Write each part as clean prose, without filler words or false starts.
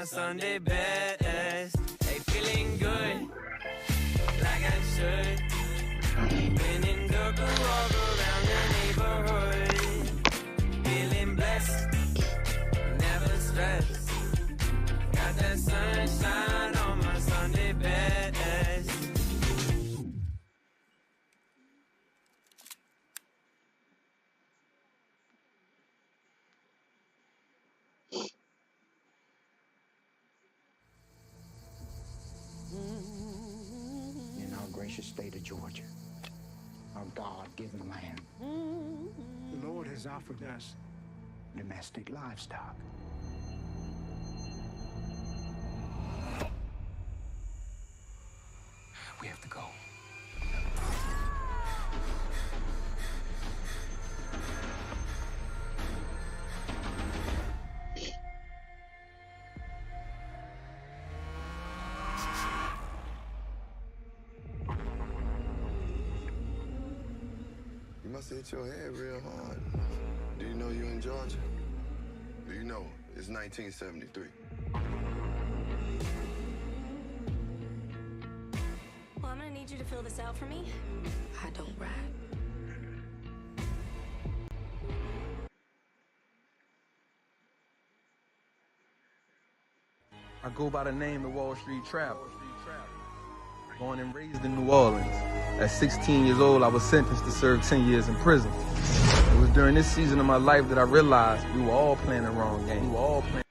Sunday best. Hey, feeling good, like I should. When in dark, walk around the neighborhood. Feeling blessed, never stressed. Got that sunshine on my Sunday best. In our gracious state of Georgia, our God-given land, the Lord has offered us domestic livestock. We have to go. You must have hit your head real hard. Do you know you're in Georgia? Do you know it's 1973? Well, I'm gonna need you to fill this out for me. I don't rap. I go by the name of Wall Street Trapper. Born and raised in New Orleans. At 16 years old, I was sentenced to serve 10 years in prison. It was during this season of my life that I realized we were all playing the wrong game. We were all playing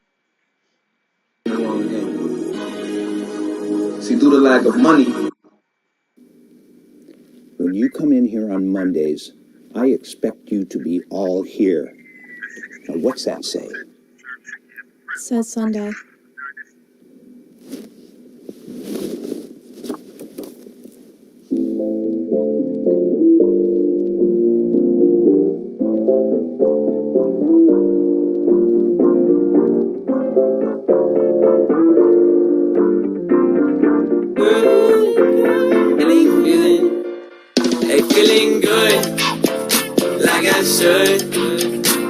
the wrong game. See, due to lack of money. When you come in here on Mondays, I expect you to be all here. Now, what's that say? It says Sunday. Feeling good, like I should.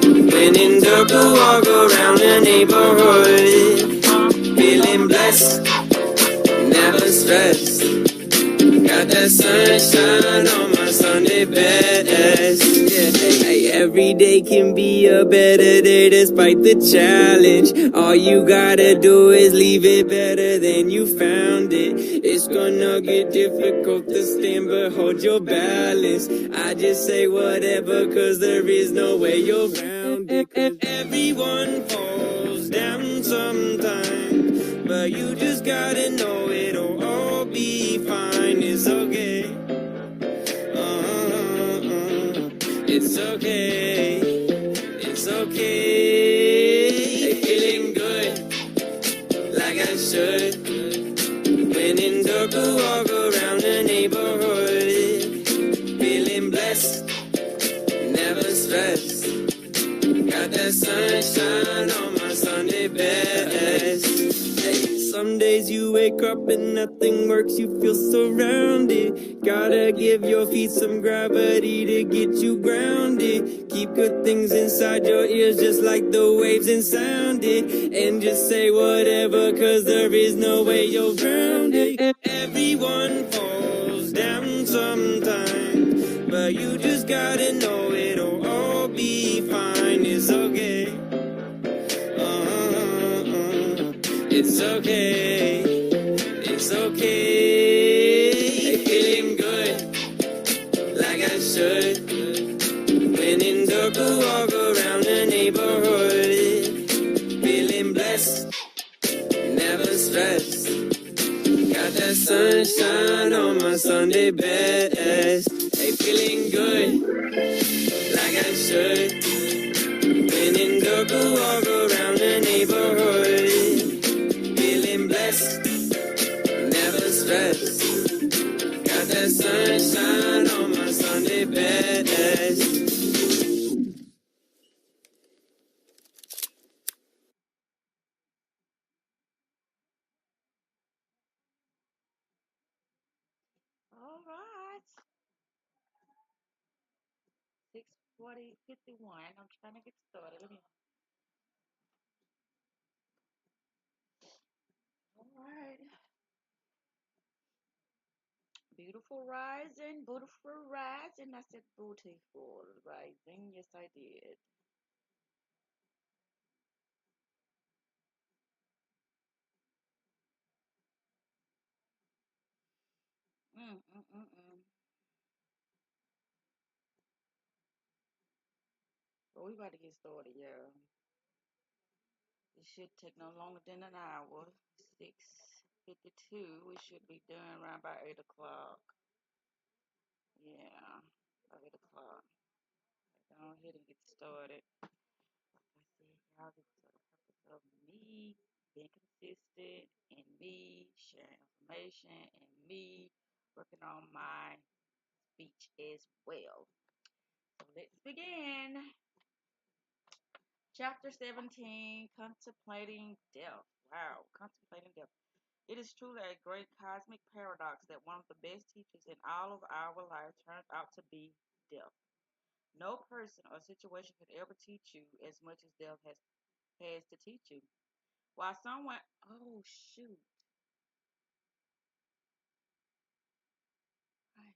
When in dark, walk around the neighborhood. Feeling blessed, never stressed. Got that sunshine on my Sunday best. Yeah. Hey, every day can be a better day despite the challenge. All you gotta do is leave it better than you found it. It's gonna get difficult to stand, but hold your balance. I just say whatever, cause there is no way you're around it. Cause everyone falls down sometimes, but you just gotta know it'll all be fine. It's okay. It's okay. It's okay. Hey, feeling good, like I should. When in dark, walk around the neighborhood. Feeling blessed, never stressed. Got that sunshine on my Sunday best. Hey, some days you wake up and nothing works, you feel surrounded. Gotta give your feet some gravity to get you grounded. Keep good things inside your ears just like the waves and sound it. And just say whatever, cause there is no way you're grounded. Everyone falls down sometimes, but you just gotta know it'll all be fine. It's okay. It's okay. It's okay. Hey, feeling good, like I should. When in dark, walk around the neighborhood. Feeling blessed, never stressed. Got that sunshine on my Sunday best. Hey, feeling good, like I should. When in dark, walk around the neighborhood. Feeling blessed, never stressed. Got that sunshine on my Sunday best. All right. 6:51. I'm trying to get started. Let me. right. Beautiful rising, beautiful rising. I said beautiful rising. Yes, I did. Mm, mm, mm, mm. Well, we about to get started, yeah. It should take no longer than an hour. 6:52. We should be done around by 8 o'clock. Yeah, by 8 o'clock. Go ahead and get started. Like I said, y'all, this is for the purpose of me being consistent and me sharing information and me working on my speech as well. So let's begin. Chapter 17, Contemplating Death. Wow, Contemplating Death. It is truly a great cosmic paradox that one of the best teachers in all of our life turns out to be death. No person or situation could ever teach you as much as death has to teach you. While someone, oh shoot, right,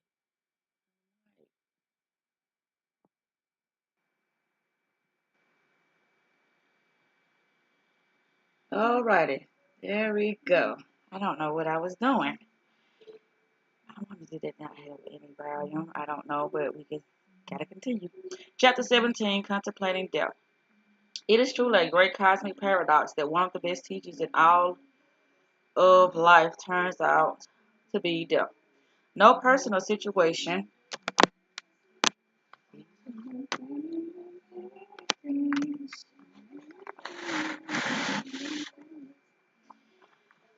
right. Alrighty, there we go. I don't know what I was doing. I wonder did that not have any volume? I don't know, but we just gotta continue. Chapter 17, Contemplating Death. It is truly a great cosmic paradox that one of the best teachers in all of life turns out to be death. No person or situation.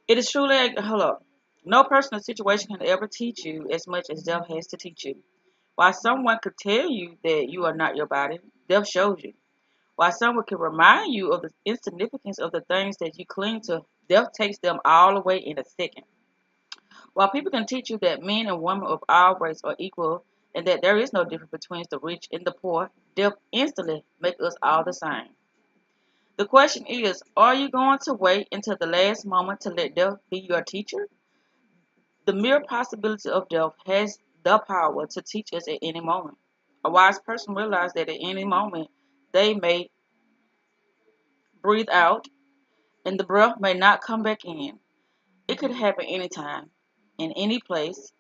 It is truly a hold up. No person or situation can ever teach you as much as death has to teach you. While someone could tell you that you are not your body, death shows you. While someone can remind you of the insignificance of the things that you cling to, death takes them all away in a second. While people can teach you that men and women of all race are equal and that there is no difference between the rich and the poor, death instantly makes us all the same. The question is, are you going to wait until the last moment to let death be your teacher? The mere possibility of death has the power to teach us at any moment. A wise person realizes that at any moment they may breathe out and the breath may not come back in. It could happen anytime, in any place,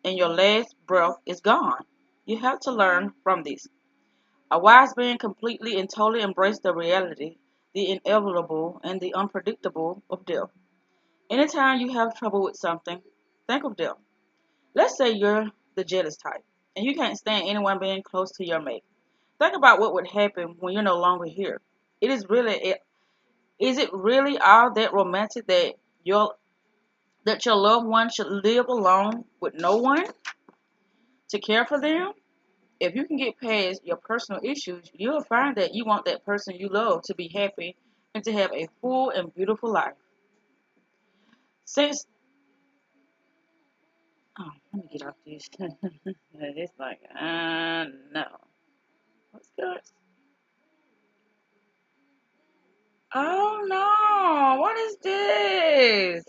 and your last breath is gone. You have to learn from this. A wise man completely and totally embraces the reality, the inevitable, and the unpredictable of death. Anytime you have trouble with something, think of death. Let's say you're the jealous type, and you can't stand anyone being close to your mate. Think about what would happen when you're no longer here. Is it really all that romantic that your loved one should live alone with no one to care for them? If you can get past your personal issues, you'll find that you want that person you love to be happy and to have a full and beautiful life. Since, oh, let me get off this. It's like, no. What's good? Oh no, what is this?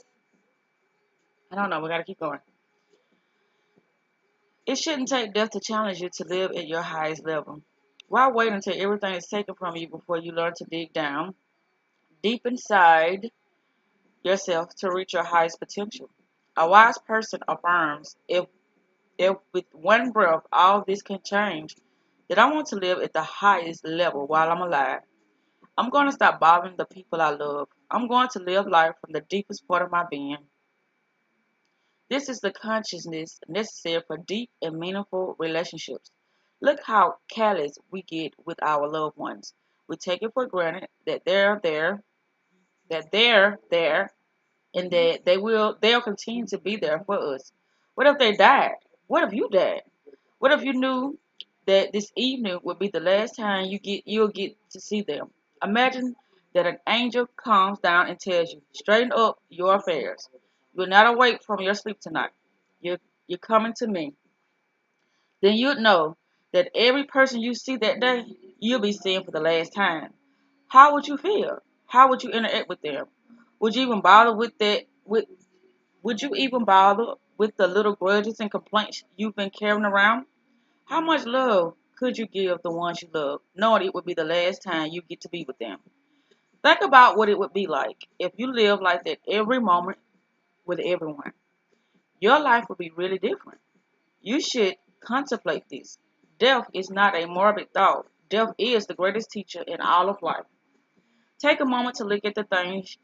I don't know, we gotta keep going. It shouldn't take death to challenge you to live at your highest level. Why wait until everything is taken from you before you learn to dig down deep inside yourself to reach your highest potential? A wise person affirms, if with one breath all this can change, then I want to live at the highest level while I'm alive. I'm going to stop bothering the people I love. I'm going to live life from the deepest part of my being. This is the consciousness necessary for deep and meaningful relationships. Look how callous we get with our loved ones. We take it for granted that they're there, and that they'll continue to be there for us. What if they died? What if you died? What if you knew that this evening would be the last time you'll get to see them? Imagine that an angel comes down and tells you, straighten up your affairs. You're not awake from your sleep tonight. You're coming to me. Then you'd know that every person you see that day, you'll be seeing for the last time. How would you feel? How would you interact with them? Would you even bother with Would you even bother with the little grudges and complaints you've been carrying around? How much love could you give the ones you love, knowing it would be the last time you get to be with them? Think about what it would be like if you lived like that every moment with everyone. Your life would be really different. You should contemplate this. Death is not a morbid thought. Death is the greatest teacher in all of life. Take a moment to look at the things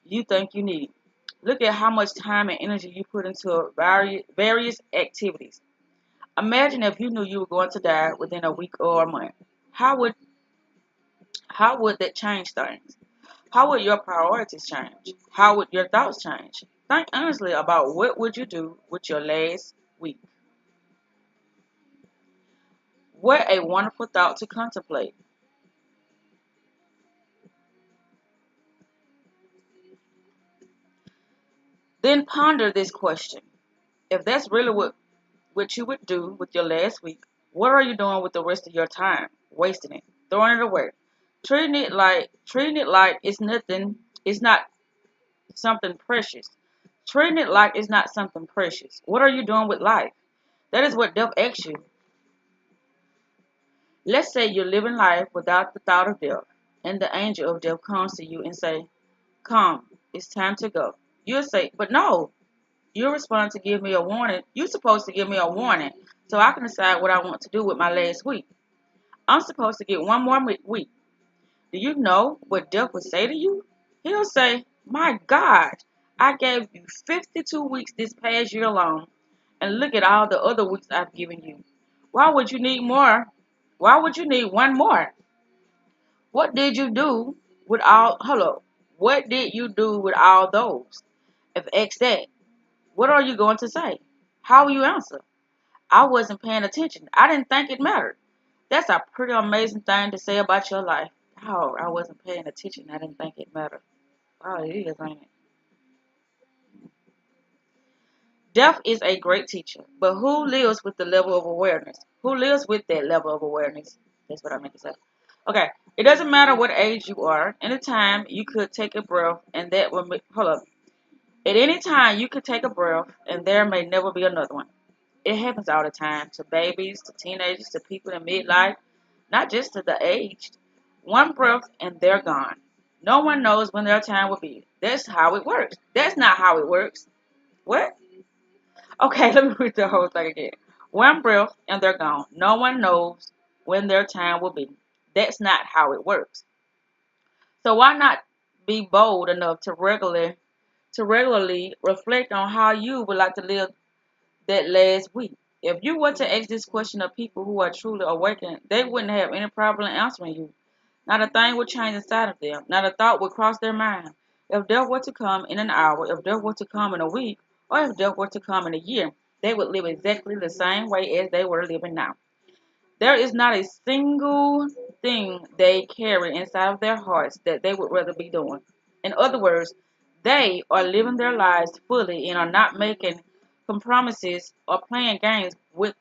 you think you need. Look at how much time and energy you put into various activities. Imagine if you knew you were going to die within a week or a month. How would that change things? How would your priorities change? How would your thoughts change? Think honestly about what would you do with your last week. What a wonderful thought to contemplate. Then ponder this question. If that's really what you would do with your last week, what are you doing with the rest of your time? Wasting it, throwing it away, treating it like it's nothing, it's not something precious. Treating it like it's not something precious. What are you doing with life? That is what death asks you. Let's say you're living life without the thought of death, and the angel of death comes to you and say, "Come, it's time to go." You'll say, "But no." You respond to give me a warning. You're supposed to give me a warning so I can decide what I want to do with my last week. I'm supposed to get one more week. Do you know what death would say to you? He'll say, "My God, I gave you 52 weeks this past year alone, and look at all the other weeks I've given you. Why would you need more? Why would you need one more? What did you do with all, hello, what did you do with all those?" If asked that, what are you going to say? How will you answer? "I wasn't paying attention. I didn't think it mattered." That's a pretty amazing thing to say about your life. "Oh, I wasn't paying attention. I didn't think it mattered." Oh, it is, ain't it? Death is a great teacher, but who lives with the level of awareness? Who lives with that level of awareness? That's what I meant to say. Okay, it doesn't matter what age you are. Anytime you could take a breath, and that will hold up. At any time you could take a breath, and there may never be another one. It happens all the time to babies, to teenagers, to people in midlife, not just to the aged. One breath and they're gone. No one knows when their time will be. That's how it works. That's not how it works. What? Okay, let me read the whole thing again. One breath and they're gone. No one knows when their time will be. That's not how it works. So why not be bold enough to regularly reflect on how you would like to live that last week? If you were to ask this question of people who are truly awakened, they wouldn't have any problem answering you. Not a thing would change inside of them. Not a thought would cross their mind. If death were to come in an hour, if death were to come in a week, or if death were to come in a year, they would live exactly the same way as they were living now. There is not a single thing they carry inside of their hearts that they would rather be doing. In other words, they are living their lives fully and are not making compromises or playing games with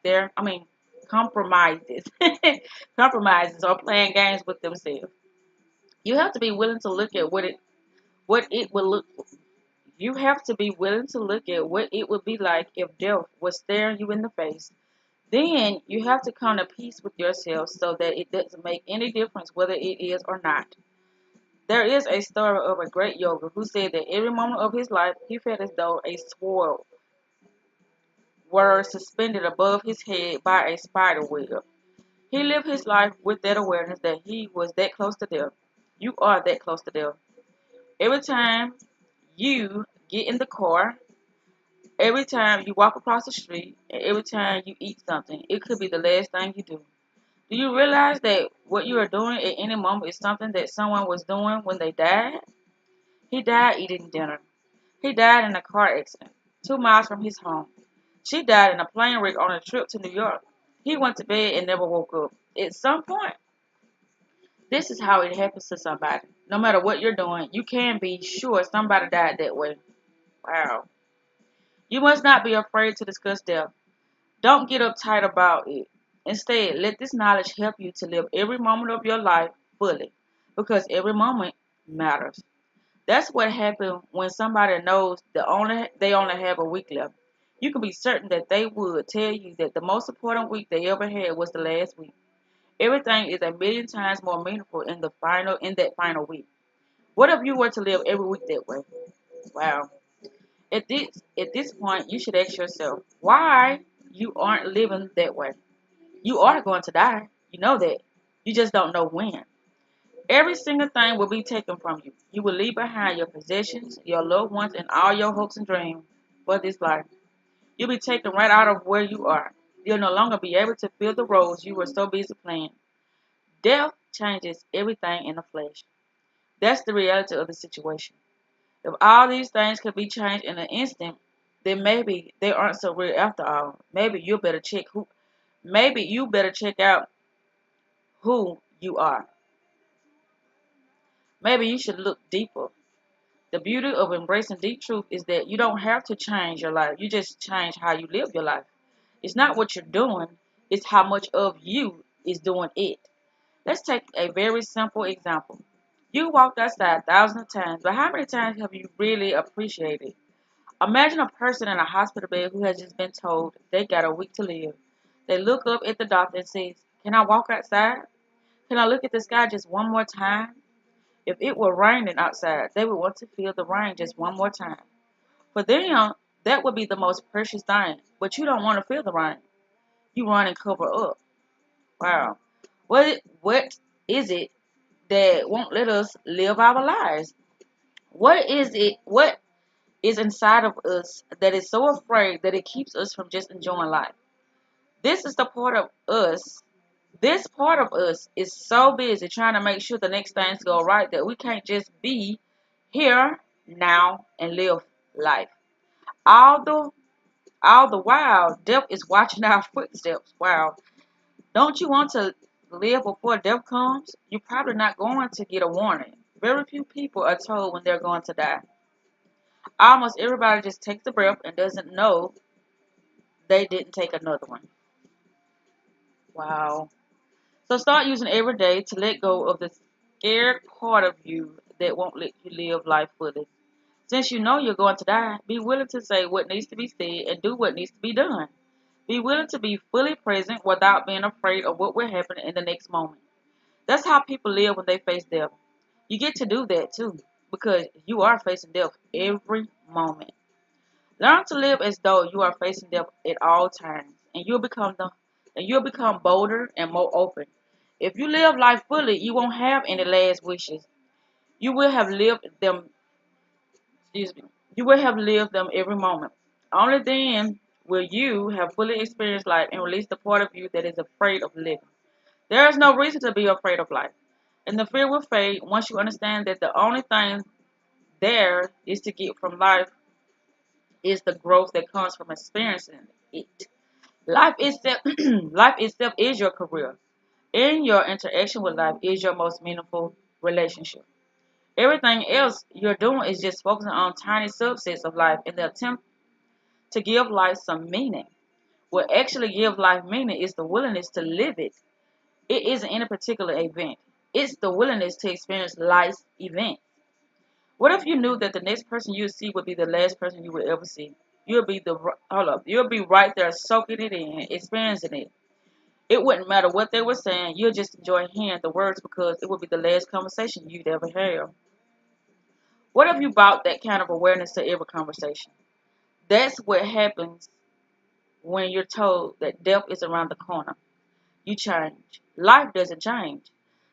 compromises. Compromises or playing games with themselves. You have to be willing to look at what it will look. You have to be willing to look at what it would be like if death was staring you in the face. Then you have to come to peace with yourself so that it doesn't make any difference whether it is or not. There is a story of a great yogi who said that every moment of his life he felt as though a sword were suspended above his head by a spider web. He lived his life with that awareness that he was that close to death. You are that close to death. Every time you get in the car, every time you walk across the street, and every time you eat something, it could be the last thing you do. Do you realize that what you are doing at any moment is something that someone was doing when they died? He died eating dinner. He died in a car accident, 2 miles from his home. She died in a plane wreck on a trip to New York. He went to bed and never woke up. At some point, this is how it happens to somebody. No matter what you're doing, you can be sure somebody died that way. Wow. You must not be afraid to discuss death. Don't get uptight about it. Instead, let this knowledge help you to live every moment of your life fully, because every moment matters. That's what happens when somebody knows they only have a week left. You can be certain that they would tell you that the most important week they ever had was the last week. Everything is a million times more meaningful in that final week. What if you were to live every week that way? Wow. At this point, you should ask yourself why you aren't living that way. You are going to die. You know that. You just don't know when. Every single thing will be taken from you. You will leave behind your possessions, your loved ones, and all your hopes and dreams for this life. You'll be taken right out of where you are. You'll no longer be able to feel the roles you were so busy playing. Death changes everything in the flesh. That's the reality of the situation. If all these things could be changed in an instant, then maybe they aren't so real after all. Maybe you better check out who you are. Maybe you should look deeper. The beauty of embracing deep truth is that you don't have to change your life. You just change how you live your life. It's not what you're doing, it's how much of you is doing it. Let's take a very simple example. You walked outside thousands of times, but how many times have you really appreciated it? Imagine a person in a hospital bed who has just been told they got a week to live. They look up at the doctor and says, "Can I walk outside? Can I look at the sky just one more time?" If it were raining outside, they would want to feel the rain just one more time. For them, that would be the most precious thing. But you don't want to feel the rain. You run and cover up. Wow. What is it that won't let us live our lives? What is inside of us that is so afraid that it keeps us from just enjoying life? This is the part of us. This part of us is so busy trying to make sure the next things go right that we can't just be here now and live life. All the all the while, death is watching our footsteps. Wow. Don't you want to live before death comes? You're probably not going to get a warning. Very few people are told when they're going to die. Almost everybody just takes a breath and doesn't know they didn't take another one. Wow. So start using every day to let go of the scared part of you that won't let you live life fully. Since you know you're going to die, be willing to say what needs to be said and do what needs to be done. Be willing to be fully present without being afraid of what will happen in the next moment. That's how people live when they face death. You get to do that too, because you are facing death every moment. Learn to live as though you are facing death at all times, and you'll become bolder and more open. If you live life fully, you won't have any last wishes. You will have lived them. Excuse me. You will have lived them every moment. Only then will you have fully experienced life and release the part of you that is afraid of living. There is no reason to be afraid of life, and the fear will fade once you understand that the only thing there is to get from life is the growth that comes from experiencing it. Life itself, life itself is your career. In your interaction with life is your most meaningful relationship. Everything else you're doing is just focusing on tiny subsets of life in the attempt to give life some meaning. What actually gives life meaning is the willingness to live it. It isn't any particular event. It's the willingness to experience life's event. What if you knew that the next person you see would be the last person you would ever see? You'll be right there soaking it in, experiencing it. It wouldn't matter what they were saying. You'll just enjoy hearing the words because it would be the last conversation you'd ever have. What if you brought that kind of awareness to every conversation? That's what happens when you're told that death is around the corner. You change. Life doesn't change.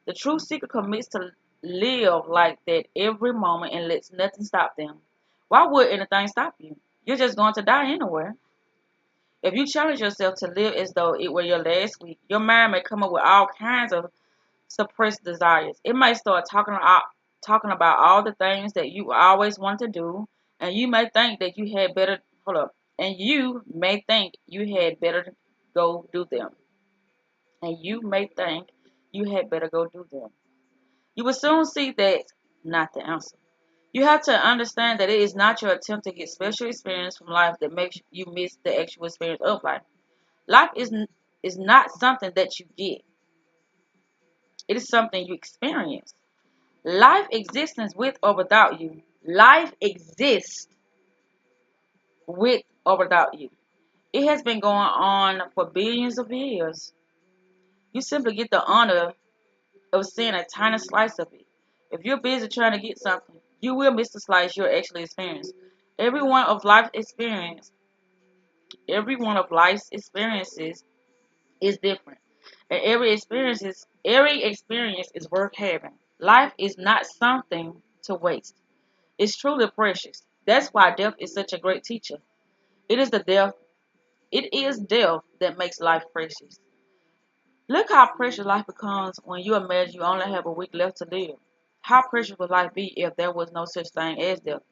The true seeker commits to live like that every moment and lets nothing stop them. Why would anything stop you? You're just going to die anywhere. If you challenge yourself to live as though it were your last week, your mind may come up with all kinds of suppressed desires. It may start talking about all the things that you always want to do, and you may think that you had better hold up, and you may think you had better go do them. And you may think you had better go do them. You will soon see that's not the answer. You have to understand that it is not your attempt to get special experience from life that makes you miss the actual experience of life. Life is not something that you get. It is something you experience. Life existence with or without you. Life exists with or without you. It has been going on for billions of years. You simply get the honor of seeing a tiny slice of it. If you're busy trying to get something, you will miss the slice you're actually experiencing. Every one of life's experience, every one of life's experiences is different. And every experience is worth having. Life is not something to waste. It's truly precious. That's why death is such a great teacher. It is the death it is death that makes life precious. Look how precious life becomes when you imagine you only have a week left to live. How precious would life be if there was no such thing as death?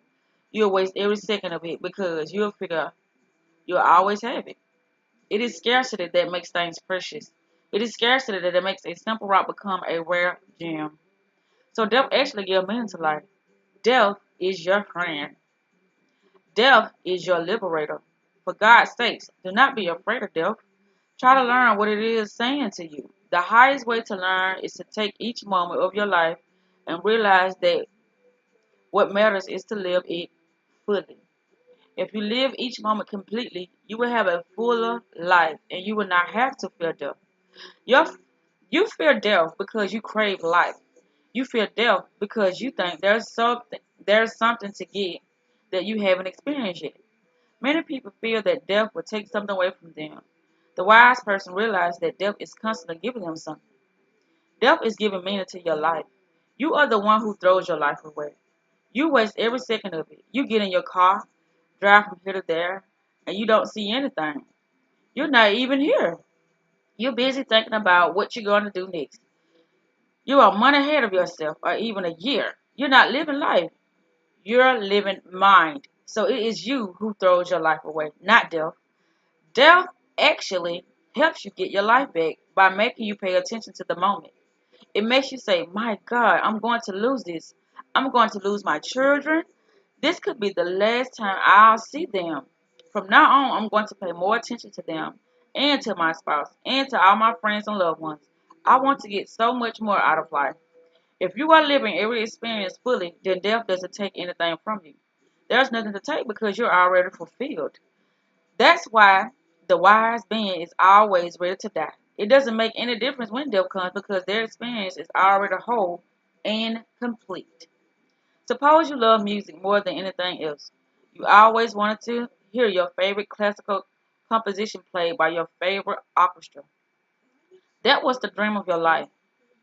You'll waste every second of it because you'll figure you'll always have it. It is scarcity that makes things precious. It is scarcity that makes a simple rock become a rare gem. So death actually gives meaning to life. Death is your friend. Death is your liberator. For God's sakes, do not be afraid of death. Try to learn what it is saying to you. The highest way to learn is to take each moment of your life and realize that what matters is to live it fully. If you live each moment completely, you will have a fuller life and you will not have to fear death. Your, you fear death because you crave life. You fear death because you think there's something to get that you haven't experienced yet. Many people fear that death will take something away from them. The wise person realizes that death is constantly giving them something. Death is giving meaning to your life. You are the one who throws your life away. You waste every second of it. You get in your car, drive from here to there, and you don't see anything. You're not even here. You're busy thinking about what you're going to do next. You are a month ahead of yourself, or even a year. You're not living life. You're living mind. So it is you who throws your life away, not death. Death actually helps you get your life back by making you pay attention to the moment. It makes you say, my God, I'm going to lose this. I'm going to lose my children. This could be the last time I'll see them. From now on, I'm going to pay more attention to them and to my spouse and to all my friends and loved ones. I want to get so much more out of life. If you are living every experience fully, then death doesn't take anything from you. There's nothing to take because you're already fulfilled. That's why the wise being is always ready to die. It doesn't make any difference when death comes because their experience is already whole and complete. Suppose you love music more than anything else. You always wanted to hear your favorite classical composition played by your favorite orchestra. That was the dream of your life.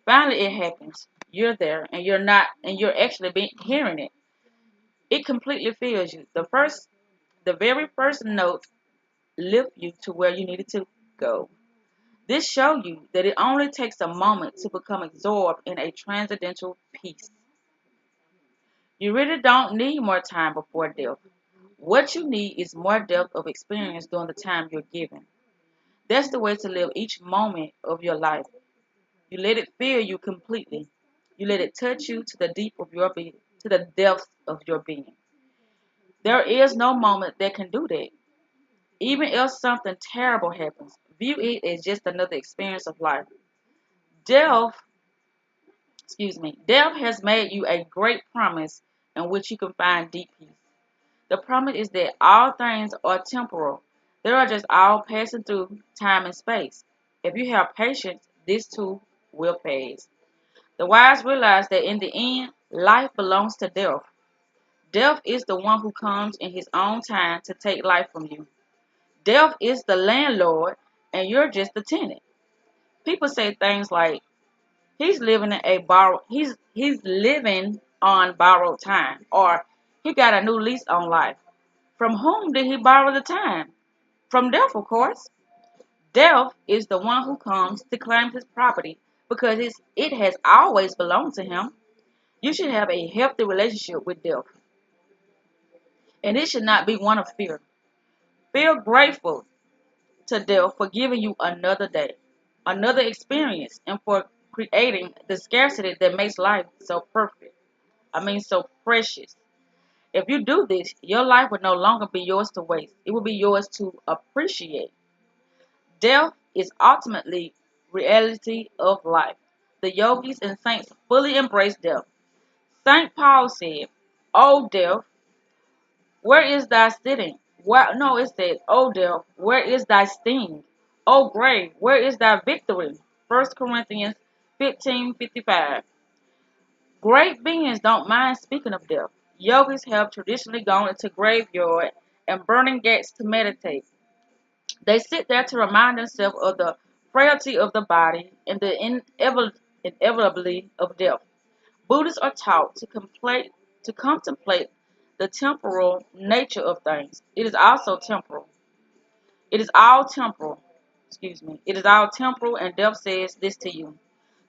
Finally it happens. You're there and you're actually hearing it. It completely fills you. The very first note lift you to where you needed to go. This shows you that it only takes a moment to become absorbed in a transcendental peace. You really don't need more time before death. What you need is more depth of experience during the time you're given. That's the way to live each moment of your life. You let it fill you completely. You let it touch you to the deep of your being, to the depths of your being. There is no moment that can do that. Even if something terrible happens, view it as just another experience of life. Death, death has made you a great promise in which you can find deep peace. The promise is that all things are temporal. They are just all passing through time and space. If you have patience, this too will pass. The wise realize that in the end, life belongs to death. Death is the one who comes in his own time to take life from you. Death is the landlord and you're just the tenant. People say things like he's living on borrowed time or he got a new lease on life. From whom did he borrow the time? From death, of course. Death is the one who comes to claim his property because it has always belonged to him. You should have a healthy relationship with death, and it should not be one of fear. Feel grateful to death for giving you another day, another experience, and for creating the scarcity that makes life so perfect. So precious. If you do this, your life will no longer be yours to waste. It will be yours to appreciate. Death is ultimately reality of life. The yogis and saints fully embrace death. St. Paul said, "O death, where is thy sitting?" No, it said, "O death, where is thy sting? O grave, where is thy victory?" 1 Corinthians 15:55. Great beings don't mind speaking of death. Yogis have traditionally gone into graveyard and burning ghats to meditate. They sit there to remind themselves of the frailty of the body and the inevitability of death. Buddhists are taught to contemplate the temporal nature of things. It is also temporal. It is all temporal. Excuse me. It is all temporal, and death says this to you.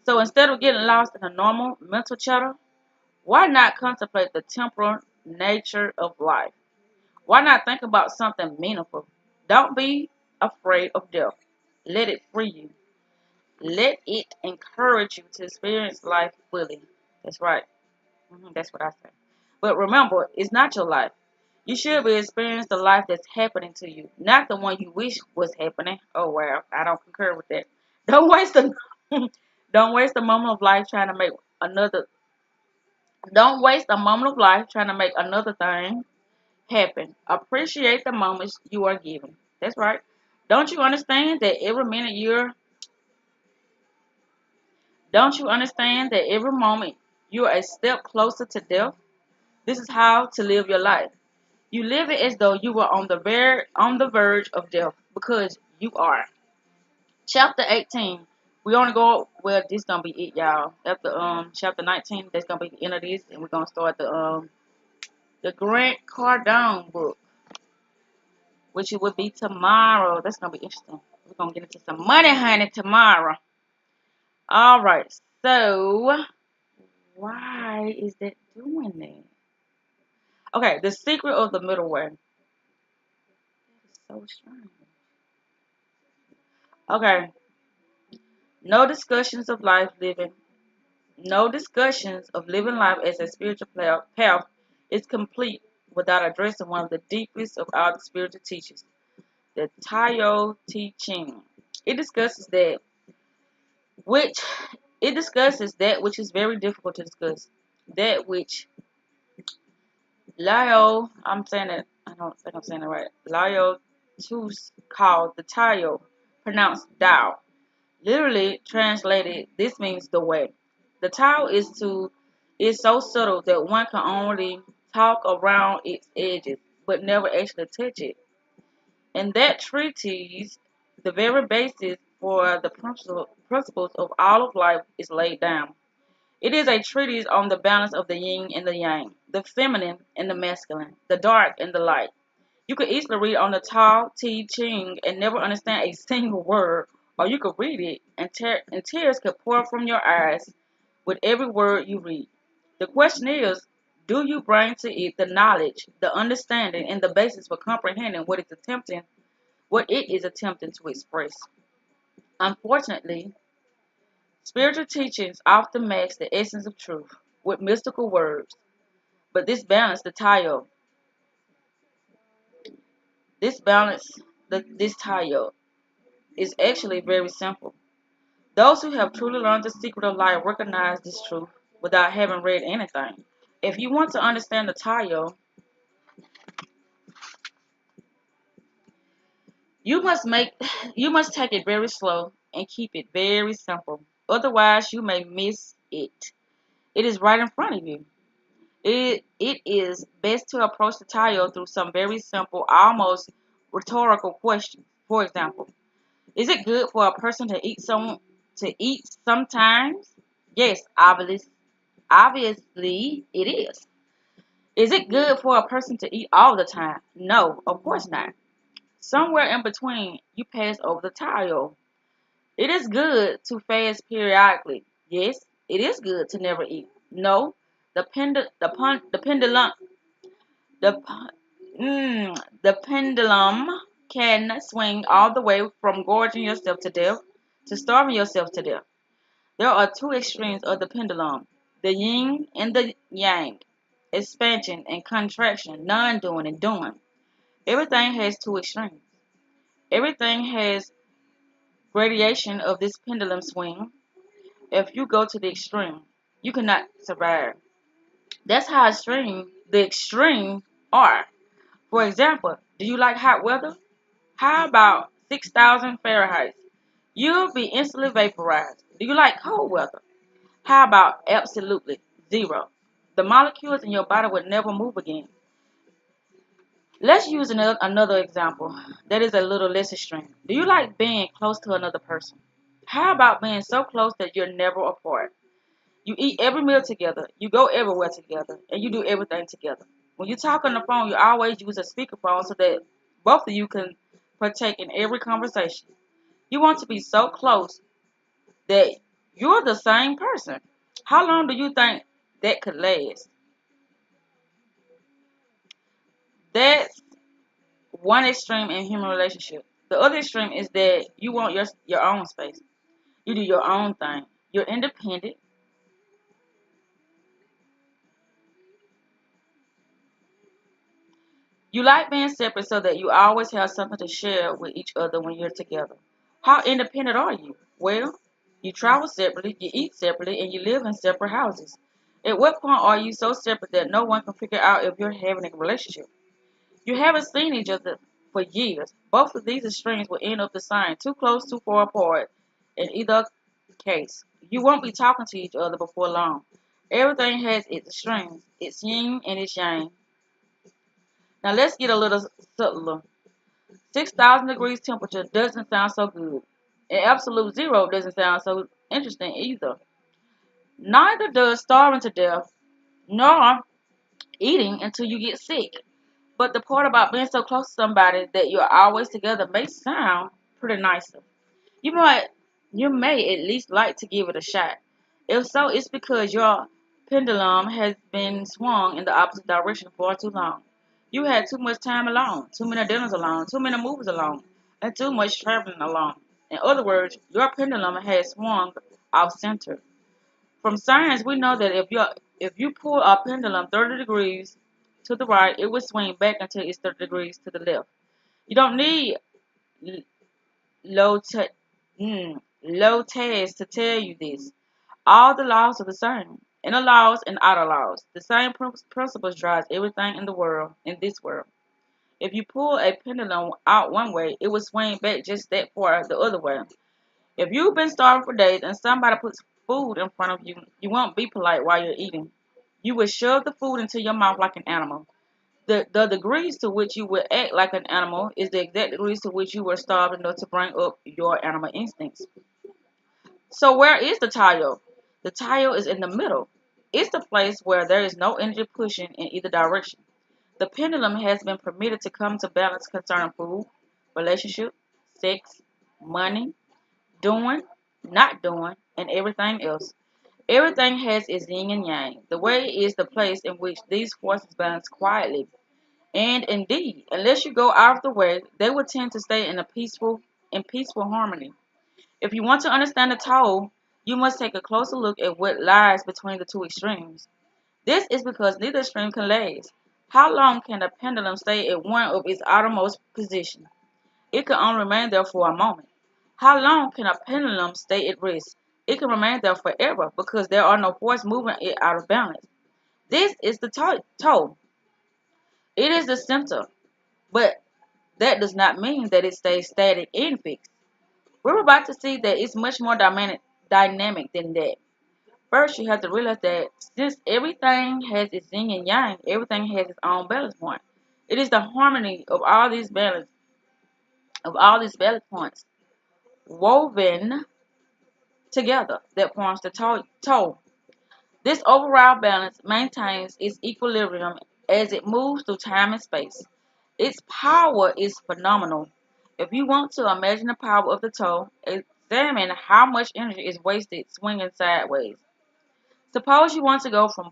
So instead of getting lost in a normal mental chatter, why not contemplate the temporal nature of life? Why not think about something meaningful? Don't be afraid of death. Let it free you. Let it encourage you to experience life fully. That's right. That's what I say. But remember, it's not your life. You should be experiencing the life that's happening to you, not the one you wish was happening. Oh wow, I don't concur with that. Don't waste a don't waste a moment of life trying to make another. Don't waste a moment of life trying to make another thing happen. Appreciate the moments you are given. That's right. Don't you understand that every minute you're don't you understand that every moment you're a step closer to death? This is how to live your life. You live it as though you were on the verge of death, because you are. Chapter 18. We only go well, this gonna be it, y'all. After chapter 19, that's gonna be the end of this, and we're gonna start the Grant Cardone book, which it would be tomorrow. That's gonna be interesting. We're gonna get into some money, honey, tomorrow. All right. So why is that doing that? Okay, the secret of the middle way. It's so strange. Okay, no discussions of life living. No discussions of living life as a spiritual path is complete without addressing one of the deepest of all the spiritual teachings, the Tao Te Ching. It discusses that which which is very difficult to discuss. That which Lao, I'm saying it, I don't think I'm saying it right. Lao Tzu's called the Tao, pronounced Dao. Literally translated, this means the way. The Tao is so subtle that one can only talk around its edges, but never actually touch it. And that treatise, the very basis for the principles of all of life, is laid down. It is a treatise on the balance of the yin and the yang, the feminine and the masculine, the dark and the light. You could easily read on the Tao Te Ching and never understand a single word, or you could read it and tears could pour from your eyes with every word you read. The question is, do you bring to it the knowledge, the understanding, and the basis for comprehending what it is attempting to express? Unfortunately, spiritual teachings often mask the essence of truth with mystical words, but this balance, this Tao is actually very simple. Those who have truly learned the secret of life recognize this truth without having read anything. If you want to understand the Tao, you must make you must take it very slow and keep it very simple. Otherwise, you may miss it. It is right in front of you. It is best to approach the Tao through some very simple, almost rhetorical questions. For example, is it good for a person to eat sometimes? Yes, obviously it is. Is it good for a person to eat all the time? No, of course not. Somewhere in between, you pass over the Tao. It is good to fast periodically. Yes, it is good to never eat. No, the pendulum the the pendulum can swing all the way from gorging yourself to death to starving yourself to death. There are two extremes of the pendulum, the yin and the yang, expansion and contraction, non-doing and doing. Everything has two extremes. Everything has gradation of this pendulum swing. If you go to the extreme, you cannot survive. That's how the extreme are. For example, do you like hot weather? How about 6,000 Fahrenheit? You'll be instantly vaporized. Do you like cold weather? How about absolutely zero? The molecules in your body would never move again. Let's use another example that is a little less extreme. Do you like being close to another person? How about being so close that you're never apart? You eat every meal together, you go everywhere together, and you do everything together. When you talk on the phone, you always use a speakerphone so that both of you can partake in every conversation. You want to be so close that you're the same person. How long do you think that could last? That's one extreme in human relationship. The other extreme is that you want your own space. You do your own thing. You're independent. You like being separate so that you always have something to share with each other when you're together. How independent are you? Well, you travel separately, you eat separately, and you live in separate houses. At what point are you so separate that no one can figure out if you're having a relationship? You haven't seen each other for years. Both of these extremes will end up the same, too close, too far apart. In either case, you won't be talking to each other before long. Everything has its extremes, its yin and its yang. Now let's get a little subtler. 6,000 degrees temperature doesn't sound so good. And absolute zero doesn't sound so interesting either. Neither does starving to death, nor eating until you get sick. But the part about being so close to somebody that you're always together may sound pretty nice. You might, you may at least like to give it a shot. If so, it's because your pendulum has been swung in the opposite direction for too long. You had too much time alone, too many dinners alone, too many movies alone, and too much traveling alone. In other words, your pendulum has swung off center. From science, we know that if you pull a pendulum 30 degrees to the right, it will swing back until it's 30 degrees to the left. You don't need low t- low task to tell you this. All the laws are the same. Inner laws and outer laws. The same principles drives everything in the world, in this world. If you pull a pendulum out one way, it will swing back just that far the other way. If you've been starving for days and somebody puts food in front of you, you won't be polite while you're eating. You will shove the food into your mouth like an animal. The degrees to which you will act like an animal is the exact degrees to which you were starved enough to bring up your animal instincts. So where is the tile? The tile is in the middle. It's the place where there is no energy pushing in either direction. The pendulum has been permitted to come to balance concerning food, relationship, sex, money, doing, not doing, and everything else. Everything has its yin and yang. The way is the place in which these forces balance quietly. And indeed, unless you go out of the way, they will tend to stay in peaceful harmony. If you want to understand the Tao, you must take a closer look at what lies between the two extremes. This is because neither extreme can last. How long can a pendulum stay at one of its outermost position? It can only remain there for a moment. How long can a pendulum stay at rest? It can remain there forever because there are no force moving it out of balance. This is the toe. It is the center, but that does not mean that it stays static and fixed. We're about to see that it's much more dynamic than that. First, you have to realize that since everything has its yin and yang, everything has its own balance point. It is the harmony of all these balance points woven together that forms the toe. This overall balance maintains its equilibrium as it moves through time and space. Its power is phenomenal. If you want to imagine the power of the toe, examine how much energy is wasted swinging sideways. Suppose you want to go from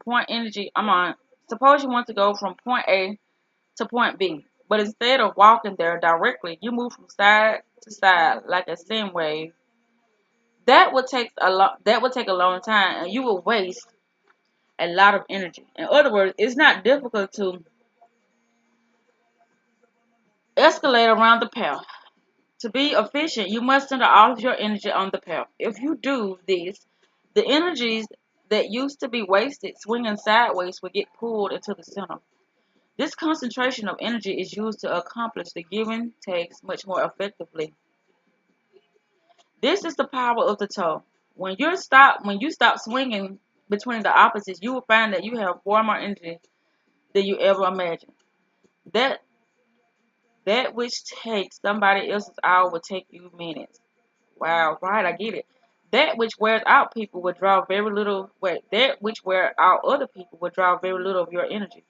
suppose you want to go from point A to point B, but instead of walking there directly, you move from side to side like a sine wave. That would take a long time, and you will waste a lot of energy. In other words, it's not difficult to escalate around the path. To be efficient, you must center all of your energy on the path. If you do this, the energies that used to be wasted swinging sideways will get pulled into the center. This concentration of energy is used to accomplish the given takes much more effectively. This is the power of the toe. When you stop swinging between the opposites, you will find that you have far more energy than you ever imagined. That that which takes somebody else's hour will take you minutes. Wow, right, I get it. That which wears out people will draw very little. Wait, that which wears out other people will draw very little of your energy.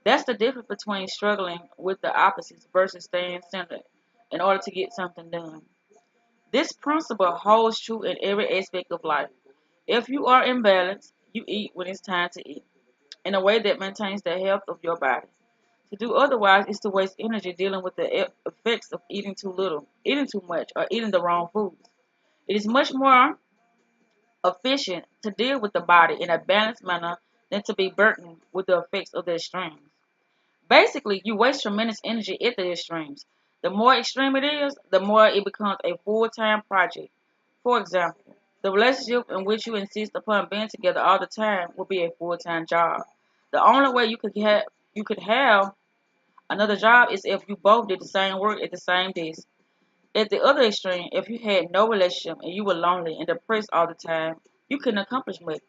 That's the difference between struggling with the opposites versus staying centered in order to get something done. This principle holds true in every aspect of life. If you are imbalanced, you eat when it's time to eat in a way that maintains the health of your body. To do otherwise is to waste energy dealing with the effects of eating too little, eating too much, or eating the wrong foods. It is much more efficient to deal with the body in a balanced manner than to be burdened with the effects of the extremes. Basically, you waste tremendous energy at the extremes. The more extreme it is, the more it becomes a full-time project. For example, the relationship in which you insist upon being together all the time will be a full-time job. The only way you could have another job is if you both did the same work at the same desk. At the other extreme, if you had no relationship and you were lonely and depressed all the time, you couldn't accomplish much.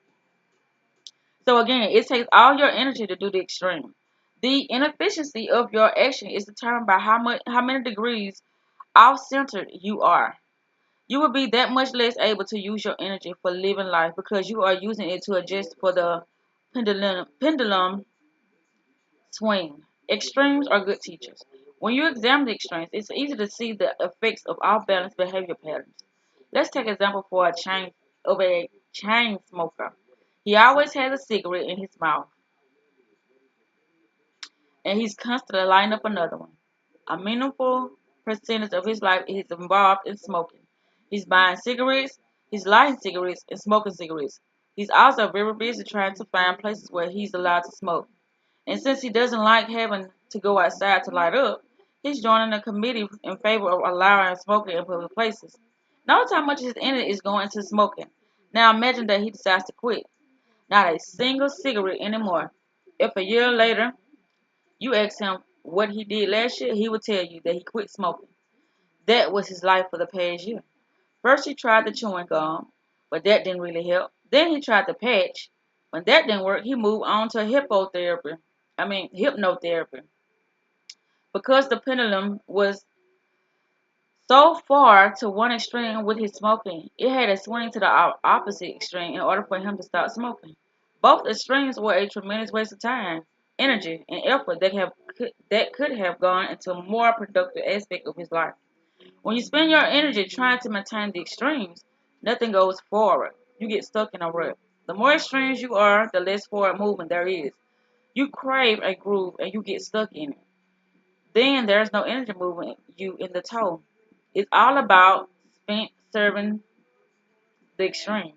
So again, it takes all your energy to do the extreme. The inefficiency of your action is determined by how many degrees off-centered you are. You will be that much less able to use your energy for living life because you are using it to adjust for the pendulum swing. Extremes are good teachers. When you examine the extremes, it's easy to see the effects of off-balance behavior patterns. Let's take an example for a chain smoker. He always has a cigarette in his mouth, and he's constantly lighting up another one. A meaningful percentage of his life is involved in smoking. He's buying cigarettes, he's lighting cigarettes, and smoking cigarettes. He's also very busy trying to find places where he's allowed to smoke. And since he doesn't like having to go outside to light up, he's joining a committee in favor of allowing smoking in public places. Notice how much his energy is going into smoking. Now imagine that he decides to quit. Not a single cigarette anymore. If a year later you ask him what he did last year, he will tell you that he quit smoking. That was his life for the past year. First he tried the chewing gum, but that didn't really help. Then he tried the patch. When that didn't work, he moved on to hypnotherapy. Because the pendulum was so far to one extreme with his smoking, it had to swing to the opposite extreme in order for him to stop smoking. Both extremes were a tremendous waste of time, energy, and effort that could have gone into a more productive aspect of his life. When you spend your energy trying to maintain the extremes, nothing goes forward. You get stuck in a rut. The more extremes you are, the less forward movement there is. You crave a groove and you get stuck in it. Then there's no energy moving you in the toe. It's all about spent serving the extremes.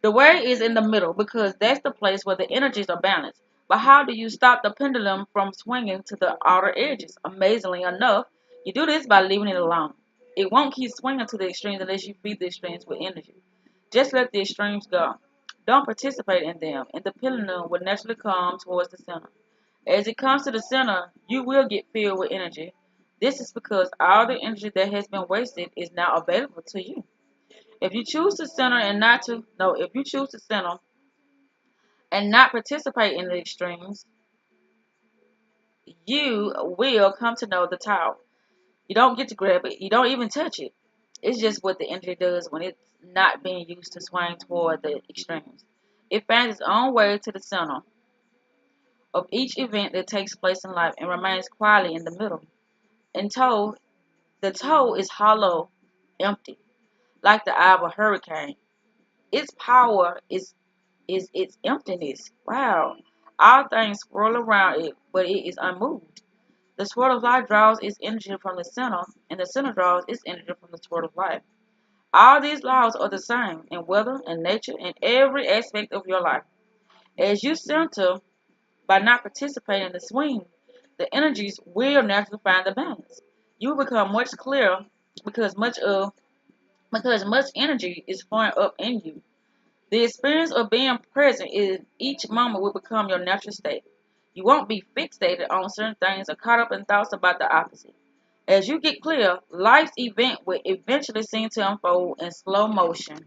The way is in the middle because that's the place where the energies are balanced. But how do you stop the pendulum from swinging to the outer edges? Amazingly enough, you do this by leaving it alone. It won't keep swinging to the extremes unless you feed the extremes with energy. Just let the extremes go. Don't participate in them, and the pendulum will naturally come towards the center. As it comes to the center, you will get filled with energy. This is because all the energy that has been wasted is now available to you. If you choose to center and not participate in the extremes, you will come to know the Tao. You don't get to grab it. You don't even touch it. It's just what the energy does when it's not being used to swing toward the extremes. It finds its own way to the center of each event that takes place in life and remains quietly in the middle. And the toe is hollow, empty, like the eye of a hurricane. Its power is its emptiness. Wow. All things swirl around it, but it is unmoved. The swirl of life draws its energy from the center, and the center draws its energy from the swirl of life. All these laws are the same in weather and nature and every aspect of your life. As you center by not participating in the swing, the energies will naturally find the balance. You will become much clearer because much energy is flowing up in you. The experience of being present in each moment will become your natural state. You won't be fixated on certain things or caught up in thoughts about the opposite. As you get clear, life's event will eventually seem to unfold in slow motion.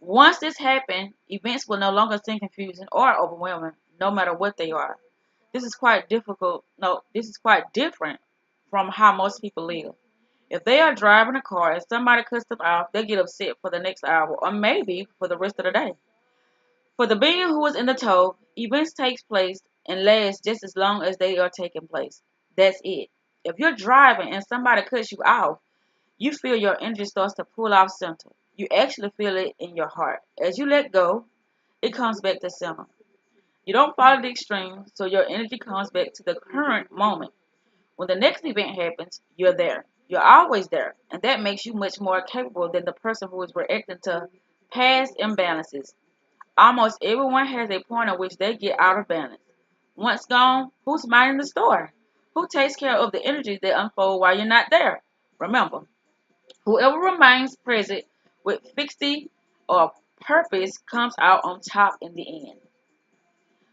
Once this happens, events will no longer seem confusing or overwhelming, no matter what they are. This is quite difficult. No, this is quite different from how most people live. If they are driving a car and somebody cuts them off, they get upset for the next hour or maybe for the rest of the day. For the being who is in the toe, events take place and last just as long as they are taking place. That's it. If you're driving and somebody cuts you off, you feel your energy starts to pull off center. You actually feel it in your heart. As you let go, it comes back to center. You don't follow the extreme, so your energy comes back to the current moment. When the next event happens, you're there. You're always there, and that makes you much more capable than the person who is reacting to past imbalances. Almost everyone has a point at which they get out of balance. Once gone, who's minding the store? Who takes care of the energies that unfold while you're not there? Remember, whoever remains present with fixity or purpose comes out on top in the end.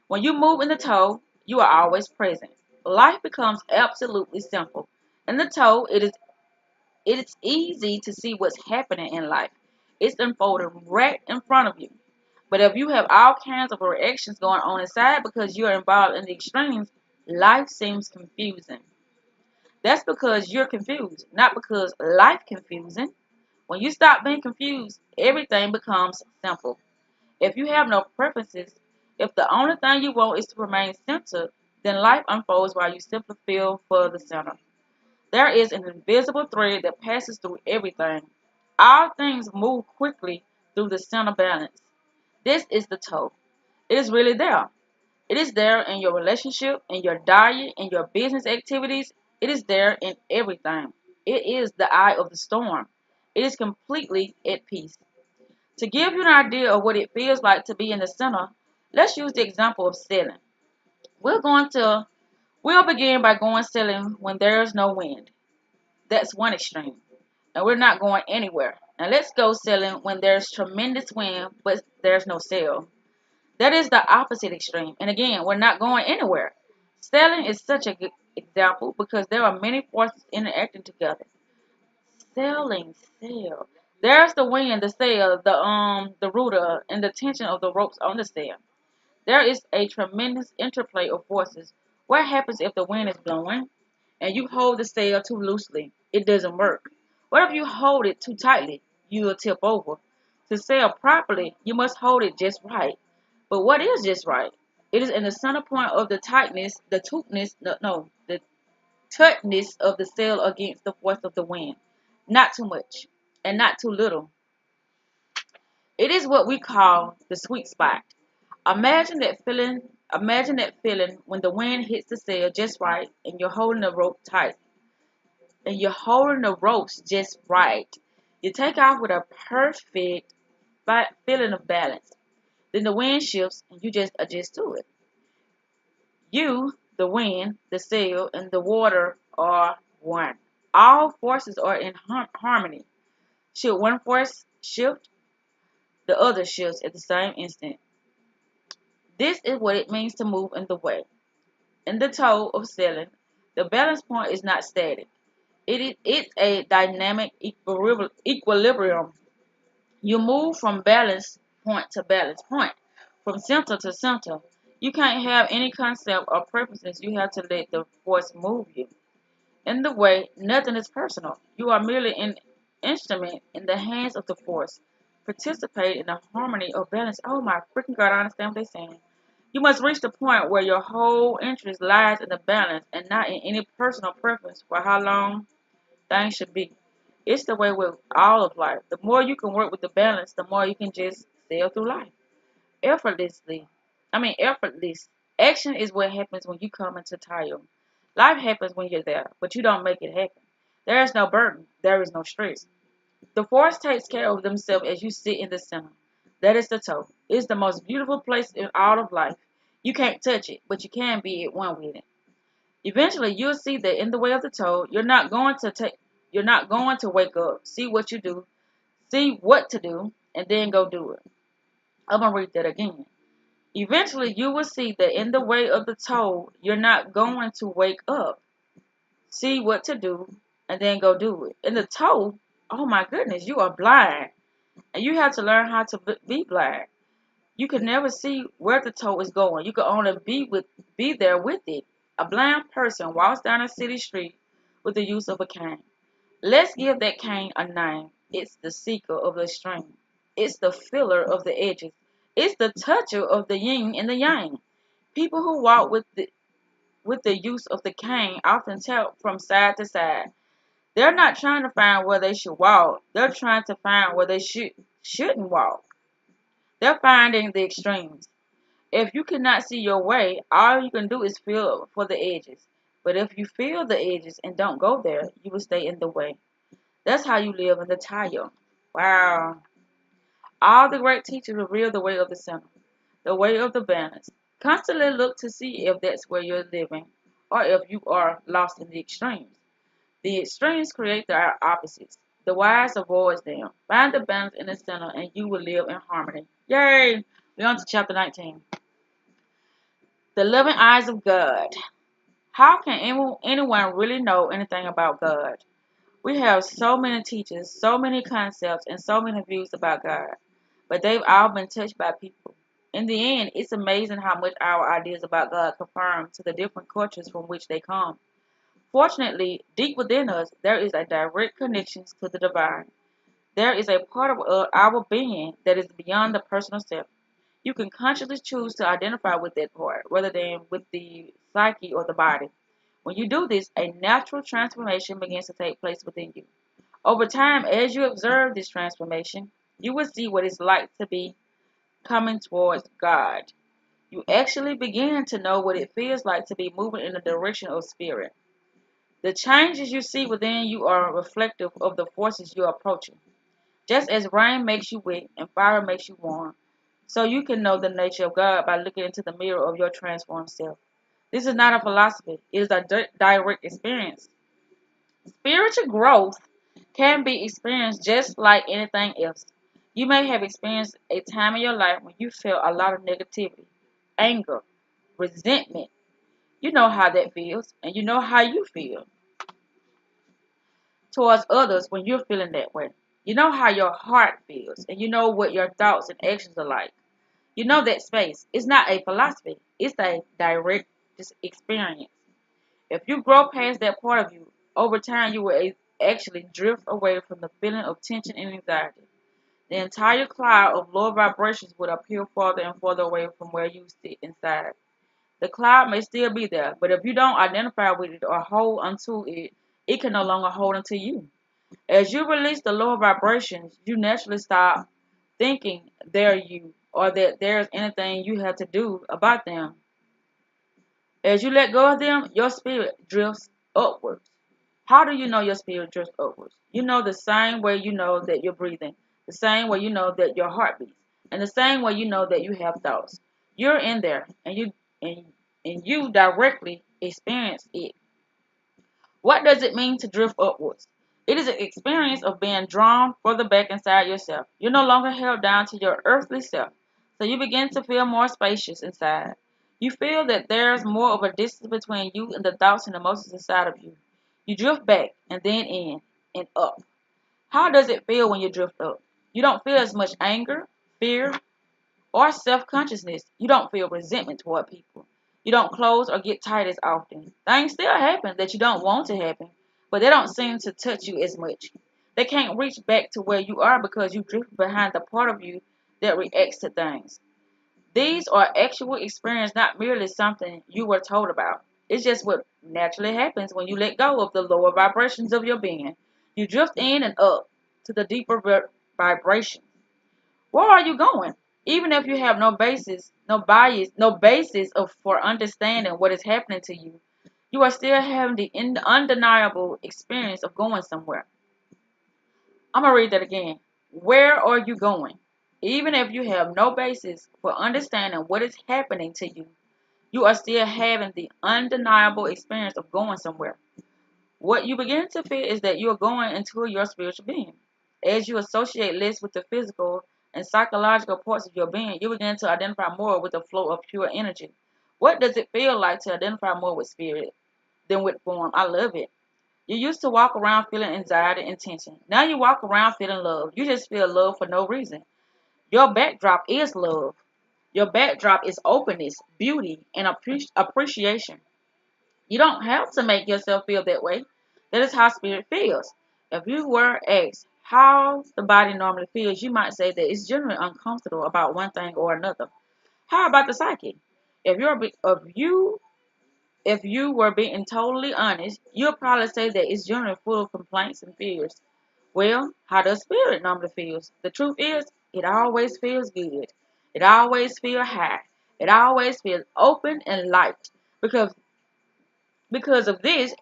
When you move in the toe, you are always present. Life becomes absolutely simple. In the toe, it is easy to see what's happening in life. It's unfolding right in front of you. But if you have all kinds of reactions going on inside because you are involved in the extremes, life seems confusing. That's because you're confused, not because life confusing. When you stop being confused, everything becomes simple. If you have no preferences, if the only thing you want is to remain centered, then life unfolds while you simply feel for the center. There is an invisible thread that passes through everything. All things move quickly through the center balance. This is the toe. It is really there. It is there in your relationship, in your diet, in your business activities. It is there in everything. It is the eye of the storm. It is completely at peace. To give you an idea of what it feels like to be in the center, let's use the example of sailing. We're going to we'll begin by going sailing when there's no wind. That's one extreme. And we're not going anywhere. Now let's go sailing when there's tremendous wind, but there's no sail. That is the opposite extreme. And again, we're not going anywhere. Sailing is such a good example because there are many forces interacting together. Sailing, sail. There's the wind, the sail, the rudder, and the tension of the ropes on the sail. There is a tremendous interplay of forces. What happens if the wind is blowing and you hold the sail too loosely? It doesn't work. What if you hold it too tightly? You will tip over. To sail properly, you must hold it just right. But what is just right? It is in the center point of the tightness, the tautness, no, the tautness of the sail against the force of the wind. Not too much and not too little. It is what we call the sweet spot. Imagine that feeling when the wind hits the sail just right and you're holding the rope tight and you're holding the ropes just right. You take off with a perfect feeling of balance. Then the wind shifts and you just adjust to it. You, the wind, the sail, and the water are one. All forces are in harmony. Should one force shift, the other shifts at the same instant. This is what it means to move in the way. In the toe of sailing, the balance point is not static. It's a dynamic equilibrium. You move from balance point to balance point, from center to center. You can't have any concept or preferences. You have to let the force move you. In the way, nothing is personal. You are merely an instrument in the hands of the force. Participate in the harmony of balance. Oh my freaking God, I understand what they're saying. You must reach the point where your whole interest lies in the balance and not in any personal preference for how long things should be. It's the way with all of life. The more you can work with the balance, the more you can just sail through life. Effortlessly. Effortless. Action is what happens when you come into tire. Life happens when you're there, but you don't make it happen. There is no burden. There is no stress. The force takes care of themselves as you sit in the center. That is the toe. It's the most beautiful place in all of life. You can't touch it, but you can be at one with it. Eventually, you'll see that in the way of the toe, you're not going to wake up, see what to do, and then go do it. I'm going to read that again. Eventually, you will see that in the way of the toe, you're not going to wake up, see what to do, and then go do it. In the toe, oh my goodness, you are blind. And you have to learn how to be blind. You can never see where the toe is going. You can only be there with it. A blind person walks down a city street with the use of a cane. Let's give that cane a name. It's the seeker of the stream. It's the filler of the edges. It's the toucher of the yin and the yang. People who walk with the use of the cane often tilt from side to side. They're not trying to find where they should walk. They're trying to find where they shouldn't walk. They're finding the extremes. If you cannot see your way, all you can do is feel for the edges. But if you feel the edges and don't go there, you will stay in the way. That's how you live in the tire. Wow. All the great teachers reveal the way of the center, the way of the balance. Constantly look to see if that's where you're living or if you are lost in the extremes. The extremes create the opposites. The wise avoids them. Find the balance in the center and you will live in harmony. Yay! We're on to chapter 19. The loving eyes of God. How can anyone really know anything about God? We have so many teachers, so many concepts, and so many views about God, but they've all been touched by people. In the end, it's amazing how much our ideas about God conform to the different cultures from which they come. Fortunately, deep within us, there is a direct connection to the divine. There is a part of our being that is beyond the personal self. You can consciously choose to identify with that part rather than with the psyche or the body. When you do this, a natural transformation begins to take place within you. Over time, as you observe this transformation, you will see what it's like to be coming towards God. You actually begin to know what it feels like to be moving in the direction of spirit. The changes you see within you are reflective of the forces you're approaching. Just as rain makes you wet and fire makes you warm, so you can know the nature of God by looking into the mirror of your transformed self. This is not a philosophy, it is a direct experience. Spiritual growth can be experienced just like anything else. You may have experienced a time in your life when you felt a lot of negativity, anger, resentment. You know how that feels, and you know how you feel towards others when you're feeling that way. You know how your heart feels, and you know what your thoughts and actions are like. You know that space. It's not a philosophy, it's a direct experience. If you grow past that part of you, over time you will actually drift away from the feeling of tension and anxiety. The entire cloud of lower vibrations would appear farther and farther away from where you sit inside. The cloud may still be there, but if you don't identify with it or hold onto it, it can no longer hold onto you. As you release the lower vibrations, you naturally stop thinking they're you or that there's anything you have to do about them. As you let go of them, your spirit drifts upwards. How do you know your spirit drifts upwards? You know the same way you know that you're breathing, the same way you know that your heart beats, and the same way you know that you have thoughts. You're in there, and, and you directly experience it. What does it mean to drift upwards? It is an experience of being drawn further back inside yourself. You're no longer held down to your earthly self, so you begin to feel more spacious inside. You feel that there's more of a distance between you and the thoughts and emotions inside of you. You drift back and then in and up. How does it feel when you drift up? You don't feel as much anger, fear, or self-consciousness. You don't feel resentment toward people. You don't close or get tight as often. Things still happen that you don't want to happen, but they don't seem to touch you as much. They can't reach back to where you are because you drift behind the part of you that reacts to things. These are actual experience, not merely something you were told about. It's just what naturally happens when you let go of the lower vibrations of your being. You drift in and up to the deeper vibration. Where are you going? Even if you have no basis, no bias, no basis for understanding what is happening to you, you are still having the undeniable experience of going somewhere. I'm going to read that again. Where are you going? Even if you have no basis for understanding what is happening to you, you are still having the undeniable experience of going somewhere. What you begin to feel is that you are going into your spiritual being. As you associate less with the physical, and psychological parts of your being, you begin to identify more with the flow of pure energy. What does it feel like to identify more with spirit than with form? I love it. You used to walk around feeling anxiety and tension. Now you walk around feeling love. You just feel love for no reason. Your backdrop is love. Your backdrop is openness, beauty, and appreciation. You don't have to make yourself feel that way. That is how spirit feels. If you were asked how the body normally feels, you might say that it's generally uncomfortable about one thing or another. How about the psyche? If you were being totally honest, you'll probably say that it's generally full of complaints and fears. Well, how does spirit normally feel? The truth is, it always feels good. It always feels high. It always feels open and light. Because of this,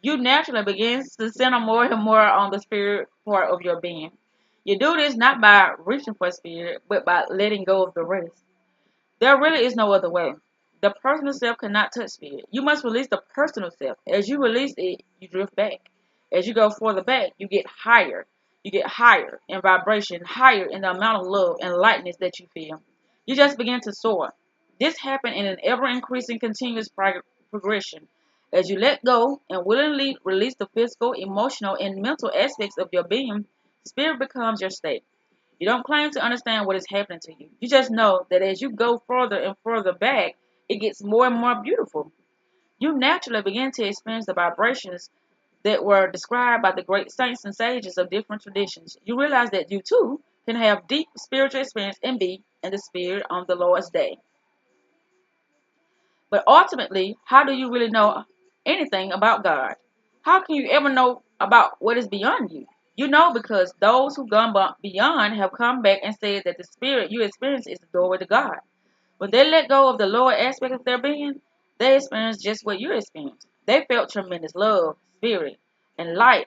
you naturally begin to center more and more on the spirit part of your being. You do this not by reaching for spirit, but by letting go of the rest. There really is no other way. The personal self cannot touch spirit. You must release the personal self. As you release it, you drift back. As you go further back, you get higher. You get higher in vibration, higher in the amount of love and lightness that you feel. You just begin to soar. This happens in an ever-increasing continuous progression. As you let go and willingly release the physical, emotional, and mental aspects of your being, spirit becomes your state. You don't claim to understand what is happening to you. You just know that as you go further and further back, it gets more and more beautiful. You naturally begin to experience the vibrations that were described by the great saints and sages of different traditions. You realize that you too can have deep spiritual experience and be in the spirit on the Lord's day. But ultimately, how do you really know anything about God? How can you ever know about what is beyond you? You know because those who gone beyond have come back and said that the spirit you experience is the doorway to God. When they let go of the lower aspect of their being, they experienced just what you experienced. They felt tremendous love, spirit, and light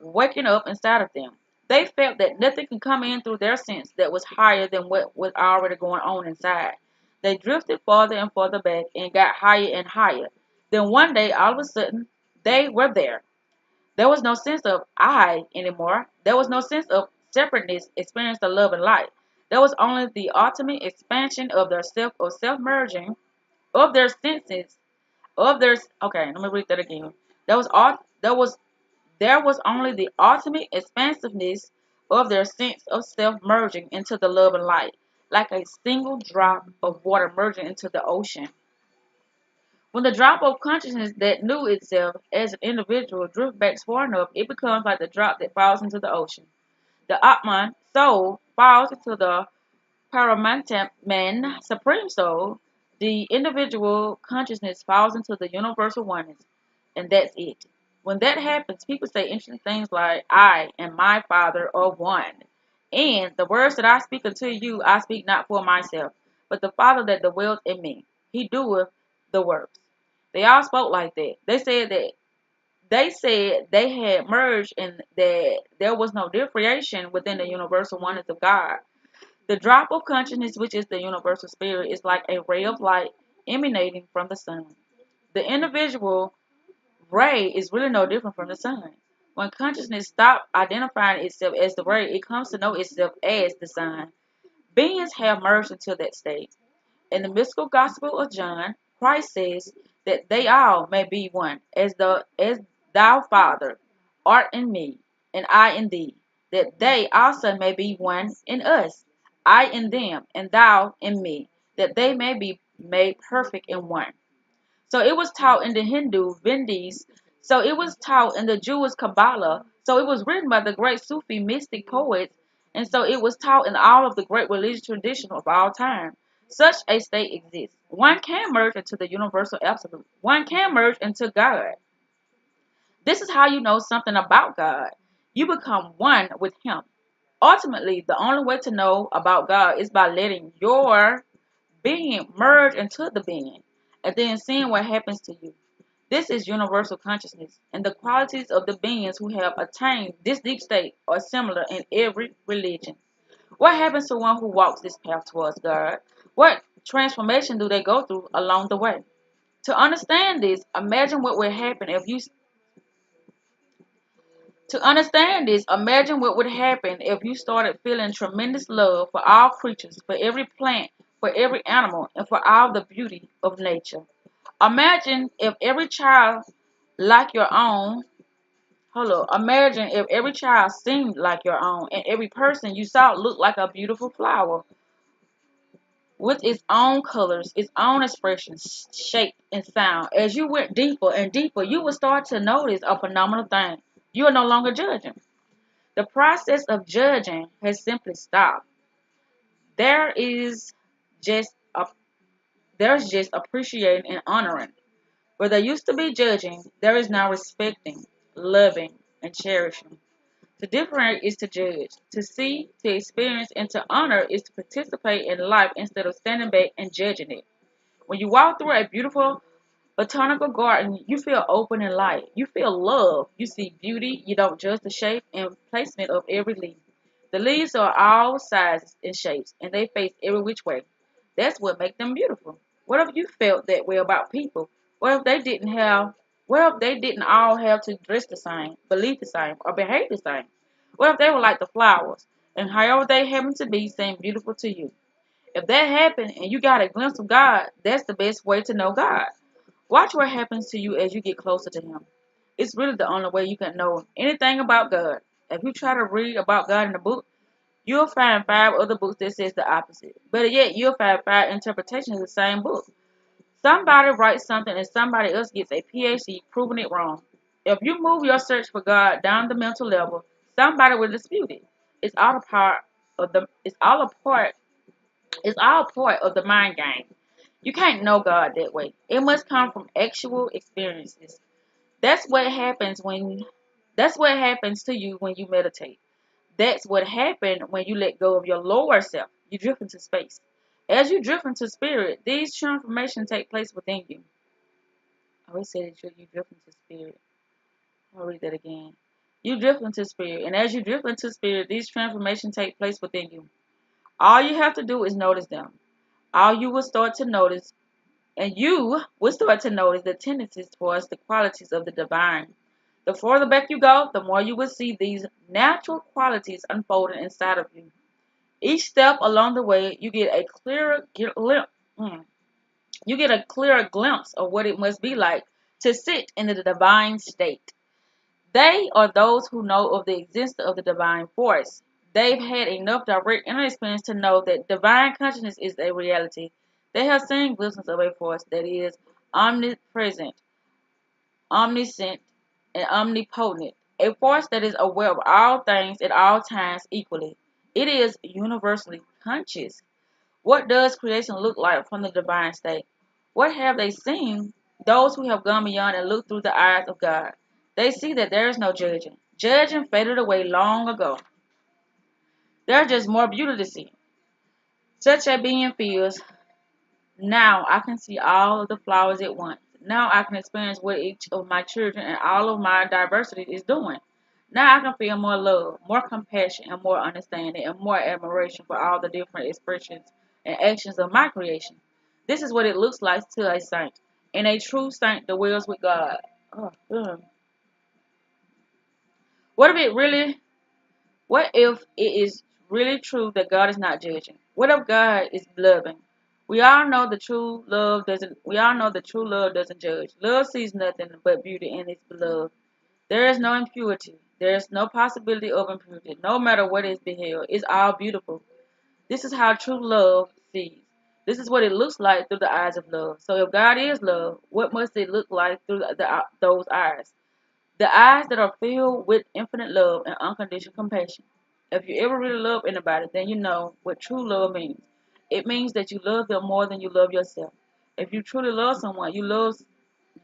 waking up inside of them. They felt that nothing can come in through their sense that was higher than what was already going on inside. They drifted farther and farther back and got higher and higher. Then one day, all of a sudden, they were there. There was no sense of I anymore. There was no sense of separateness, experience the love and light. There was only the ultimate expansion of their self-merging of their senses, of their, okay, let me read that again. There was only the ultimate expansiveness of their sense of self merging into the love and light, like a single drop of water merging into the ocean. When the drop of consciousness that knew itself as an individual drifts back far enough, it becomes like the drop that falls into the ocean. The Atman soul falls into the Paramatman supreme soul. The individual consciousness falls into the universal oneness, and that's it. When that happens, people say interesting things like, I and my Father are one. And the words that I speak unto you, I speak not for myself, but the Father that dwells in me. He doeth the works. They all spoke like that. They said they had merged and that there was no differentiation within the universal oneness of God. The drop of consciousness, which is the universal spirit, is like a ray of light emanating from the sun. The individual ray is really no different from the sun. When consciousness stops identifying itself as the ray, it comes to know itself as the sun. Beings have merged into that state. In the mystical gospel of John, Christ says that they all may be one, as thou, Father, art in me, and I in thee, that they also may be one in us, I in them, and thou in me, that they may be made perfect in one. So it was taught in the Hindu Vendis. So it was taught in the Jewish Kabbalah. So it was written by the great Sufi mystic poets. And so it was taught in all of the great religious traditions of all time. Such a state exists. One can merge into the universal absolute. One can merge into God. This is how you know something about God. You become one with Him. Ultimately, the only way to know about God is by letting your being merge into the being and then seeing what happens to you. This is universal consciousness, and the qualities of the beings who have attained this deep state are similar in every religion. What happens to one who walks this path towards God? What transformation do they go through along the way? To understand this, imagine what would happen To understand this, imagine what would happen if you started feeling tremendous love for all creatures, for every plant, for every animal, and for all the beauty of nature. Imagine if every child like your own, imagine if every child seemed like your own, and every person you saw looked like a beautiful flower with its own colors, its own expressions, shape, and sound. As you went deeper and deeper, you would start to notice a phenomenal thing. You are no longer judging. The process of judging has simply stopped. There is just a, there's just appreciating and honoring. Where there used to be judging, there is now respecting, loving, and cherishing. To differentiate is to judge. To see, to experience, and to honor is to participate in life instead of standing back and judging it. When you walk through a beautiful botanical garden, you feel open and light. You feel love. You see beauty. You don't judge the shape and placement of every leaf. The leaves are all sizes and shapes, and they face every which way. That's what makes them beautiful. What if you felt that way about people? What if they didn't have? What if they didn't all have to dress the same, believe the same, or behave the same? What if they were like the flowers, and however they happen to be, seem beautiful to you? If that happened and you got a glimpse of God, that's the best way to know God. Watch what happens to you as you get closer to Him. It's really the only way you can know anything about God. If you try to read about God in a book, you'll find 5 other books that says the opposite. Better yet, you'll find 5 interpretations of the same book. Somebody writes something and somebody else gets a PhD proving it wrong. If you move your search for God down the mental level, somebody will dispute it. It's all a part of the. It's all a part. It's all part of the mind game. You can't know God that way. It must come from actual experiences. That's what happens when that's what happens to you when you meditate. That's what happened when you let go of your lower self. You drift into space. As you drift into spirit, these transformations take place within you. I always say that you drift into spirit. I'll read that again. You drift into spirit, and as you drift into spirit, these transformations take place within you. All you have to do is notice them. All you will start to notice And you will start to notice the tendencies towards the qualities of the divine. The further back you go, the more you will see these natural qualities unfolding inside of you. Each step along the way, you get a clearer glimpse of what it must be like to sit in the divine state. They are those who know of the existence of the divine force. They've had enough direct inner experience to know that divine consciousness is a reality. They have seen glimpses of a force that is omnipresent, omniscient, and omnipotent. A force that is aware of all things at all times equally. It is universally conscious. What does creation look like from the divine state? What have they seen? Those who have gone beyond and looked through the eyes of God. They see that there is no judging. Judging faded away long ago. There's just more beauty to see. Such a being feels, now I can see all of the flowers at once. Now I can experience what each of my children and all of my diversity is doing. Now I can feel more love, more compassion, and more understanding, and more admiration for all the different expressions and actions of my creation. This is what it looks like to a saint. And a true saint dwells with God. Oh, What if it really What if it is really true that God is not judging? What if God is loving? We all know that true love doesn't judge. Love sees nothing but beauty in its beloved. There is no impurity. There is no possibility of impurity. No matter what is beheld, it's all beautiful. This is how true love sees. This is what it looks like through the eyes of love. So if God is love, what must it look like through those eyes? The eyes that are filled with infinite love and unconditional compassion. If you ever really love anybody, then you know what true love means. It means that you love them more than you love yourself. If you truly love someone, your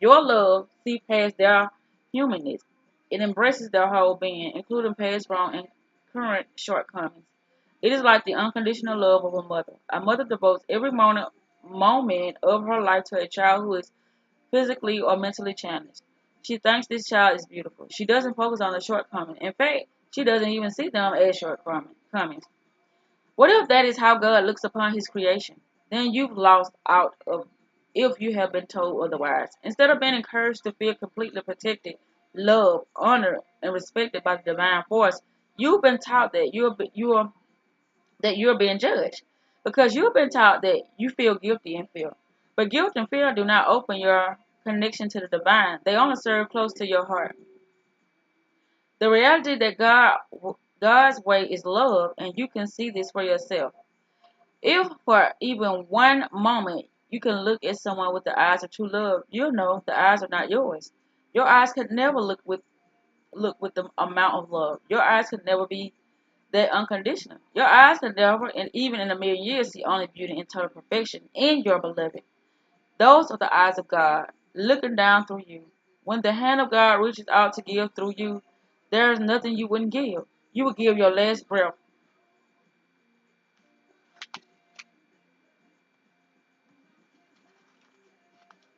love sees past their humanness. It embraces their whole being, including past wrong and current shortcomings. It is like the unconditional love of a mother. A mother devotes every moment of her life to a child who is physically or mentally challenged. She thinks this child is beautiful. She doesn't focus on the shortcomings. In fact, she doesn't even see them as shortcomings. What if that is how God looks upon His creation? Then you've lost out of if you have been told otherwise. Instead of being encouraged to feel completely protected, loved, honored, and respected by the divine force, you've been taught that you're being judged because you've been taught that you feel guilty and fear. But guilt and fear do not open your connection to the divine. They only serve close to your heart. The reality that God's way is love, and you can see this for yourself. If for even one moment you can look at someone with the eyes of true love, you'll know the eyes are not yours. Your eyes could never look with the amount of love. Your eyes could never be that unconditional. Your eyes could never, and even in a million years, see only beauty and total perfection in your beloved. Those are the eyes of God looking down through you. When the hand of God reaches out to give through you, there is nothing you wouldn't give. You would give your last breath.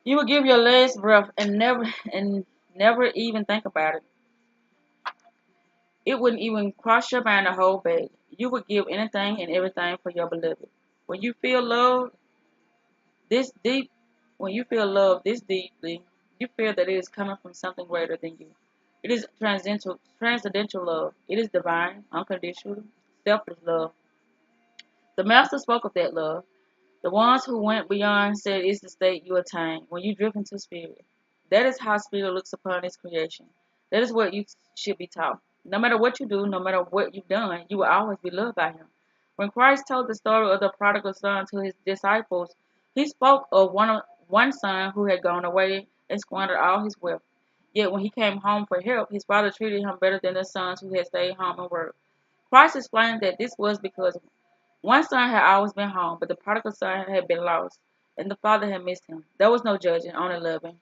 You would give your last breath and never even think about it. It wouldn't even cross your mind to hold back. You would give anything and everything for your beloved. When you feel love this deep, when you feel love this deeply, you feel that it is coming from something greater than you. It is transcendental love. It is divine, unconditional, selfless love. The Master spoke of that love. The ones who went beyond said it's the state you attain when you drift into spirit. That is how spirit looks upon its creation. That is what you should be taught. No matter what you do, no matter what you've done, you will always be loved by him. When Christ told the story of the prodigal son to his disciples, he spoke of one son who had gone away and squandered all his wealth. Yet when he came home for help, his father treated him better than the sons who had stayed home and worked. Christ explained that this was because one son had always been home, but the prodigal son had been lost, and the father had missed him. There was no judging, only loving.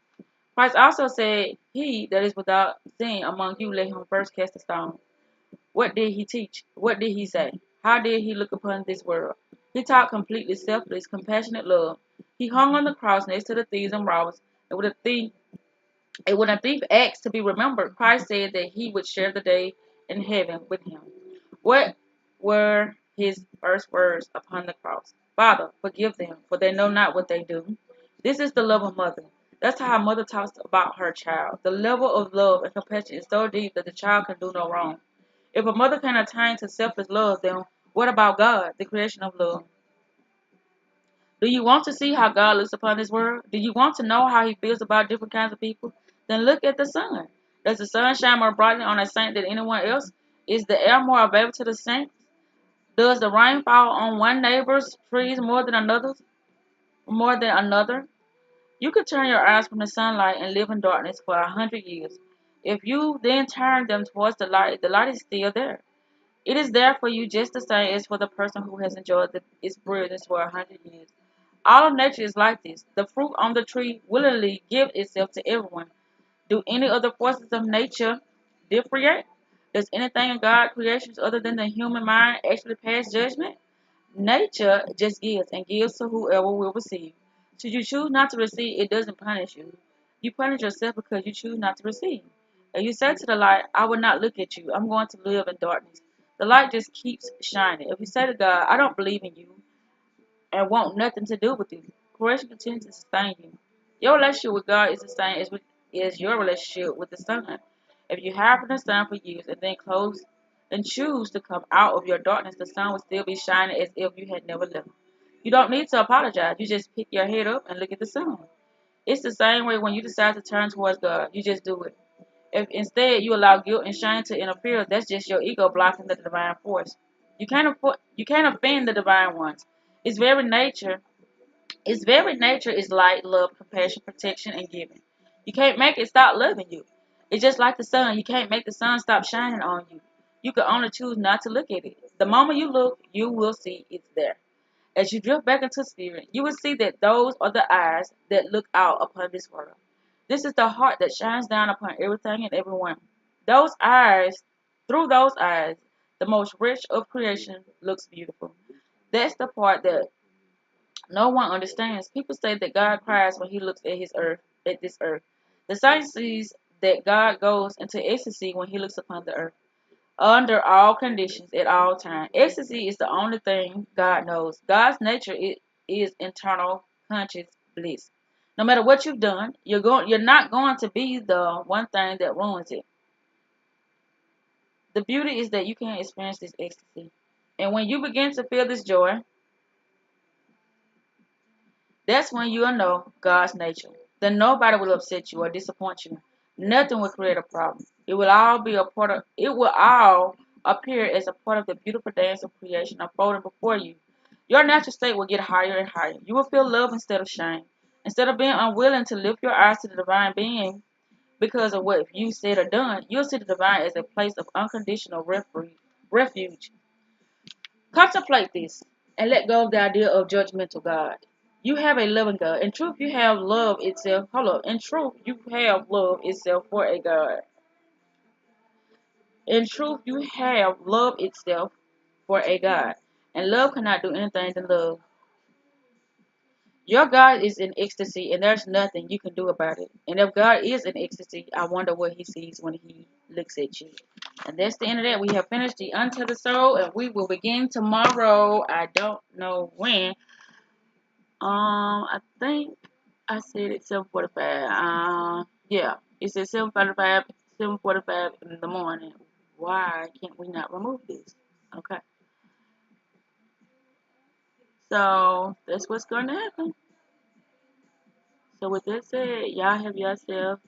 Christ also said, "He that is without sin among you, let him first cast a stone." What did he teach? What did he say? How did he look upon this world? He taught completely selfless, compassionate love. He hung on the cross next to the thieves and robbers, and when a thief asked to be remembered, Christ said that he would share the day in heaven with him. What were his first words upon the cross? "Father, forgive them, for they know not what they do." This is the love of mother. That's how a mother talks about her child. The level of love and compassion is so deep that the child can do no wrong. If a mother can attain to selfless love, then what about God, the creation of love? Do you want to see how God looks upon this world? Do you want to know how he feels about different kinds of people? Then look at the sun. Does the sun shine more brightly on a saint than anyone else? Is the air more available to the saints? Does the rain fall on one neighbor's trees more than another's? More than another? You could turn your eyes from the sunlight and live in darkness for 100 years. If you then turn them towards the light is still there. It is there for you just the same as for the person who has enjoyed its brilliance for 100 years. All of nature is like this. The fruit on the tree willingly gives itself to everyone. Do any other forces of nature differentiate? Does anything in God's creations other than the human mind actually pass judgment? Nature just gives and gives to whoever will receive. Should you choose not to receive, it doesn't punish you. You punish yourself because you choose not to receive. If you say to the light, "I will not look at you, I'm going to live in darkness," the light just keeps shining. If you say to God, "I don't believe in you and want nothing to do with you," creation continues to sustain you. Your relationship with God is the same as your relationship with the sun. If you hide from the sun for years and then close and choose to come out of your darkness, the sun will still be shining as if you had never left. You don't need to apologize. You just pick your head up and look at the sun. It's the same way when you decide to turn towards God. You just do it. If instead you allow guilt and shame to interfere, that's just your ego blocking the divine force. You can't offend the divine ones. Its very nature, its very nature is light, love, compassion, protection, and giving. You can't make it stop loving you. It's just like the sun. You can't make the sun stop shining on you. You can only choose not to look at it. The moment you look, you will see it's there. As you drift back into spirit, you will see that those are the eyes that look out upon this world. This is the heart that shines down upon everything and everyone. Those eyes, through those eyes, the most rich of creation looks beautiful. That's the part that no one understands. People say that God cries when he looks at this earth. The science sees that God goes into ecstasy when he looks upon the earth under all conditions at all times. Ecstasy is the only thing God knows. God's nature is internal conscious bliss. No matter what you've done, you're not going to be the one thing that ruins it. The beauty is that you can experience this ecstasy. And when you begin to feel this joy, that's when you'll know God's nature. Then nobody will upset you or disappoint you. Nothing will create a problem. It will all appear as a part of the beautiful dance of creation unfolding before you. Your natural state will get higher and higher. You will feel love instead of shame. Instead of being unwilling to lift your eyes to the divine being because of what you said or done, you'll see the divine as a place of unconditional refuge. Contemplate this and let go of the idea of judgmental God. You have a loving God. In truth, you have love itself. Hold up. In truth, you have love itself for a God. In truth, you have love itself for a God. And love cannot do anything to love. Your God is in ecstasy, and there's nothing you can do about it. And if God is in ecstasy, I wonder what he sees when he looks at you. And that's the end of that. We have finished the Untethered Soul, and we will begin tomorrow. I don't know when. I think I said it's 7:45. Yeah, it's at 7:45 in the morning. Why can't we not remove this? Okay, so that's what's going to happen. So with that said, y'all have yourself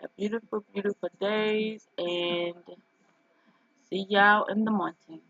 a beautiful, beautiful days, and see y'all in the morning.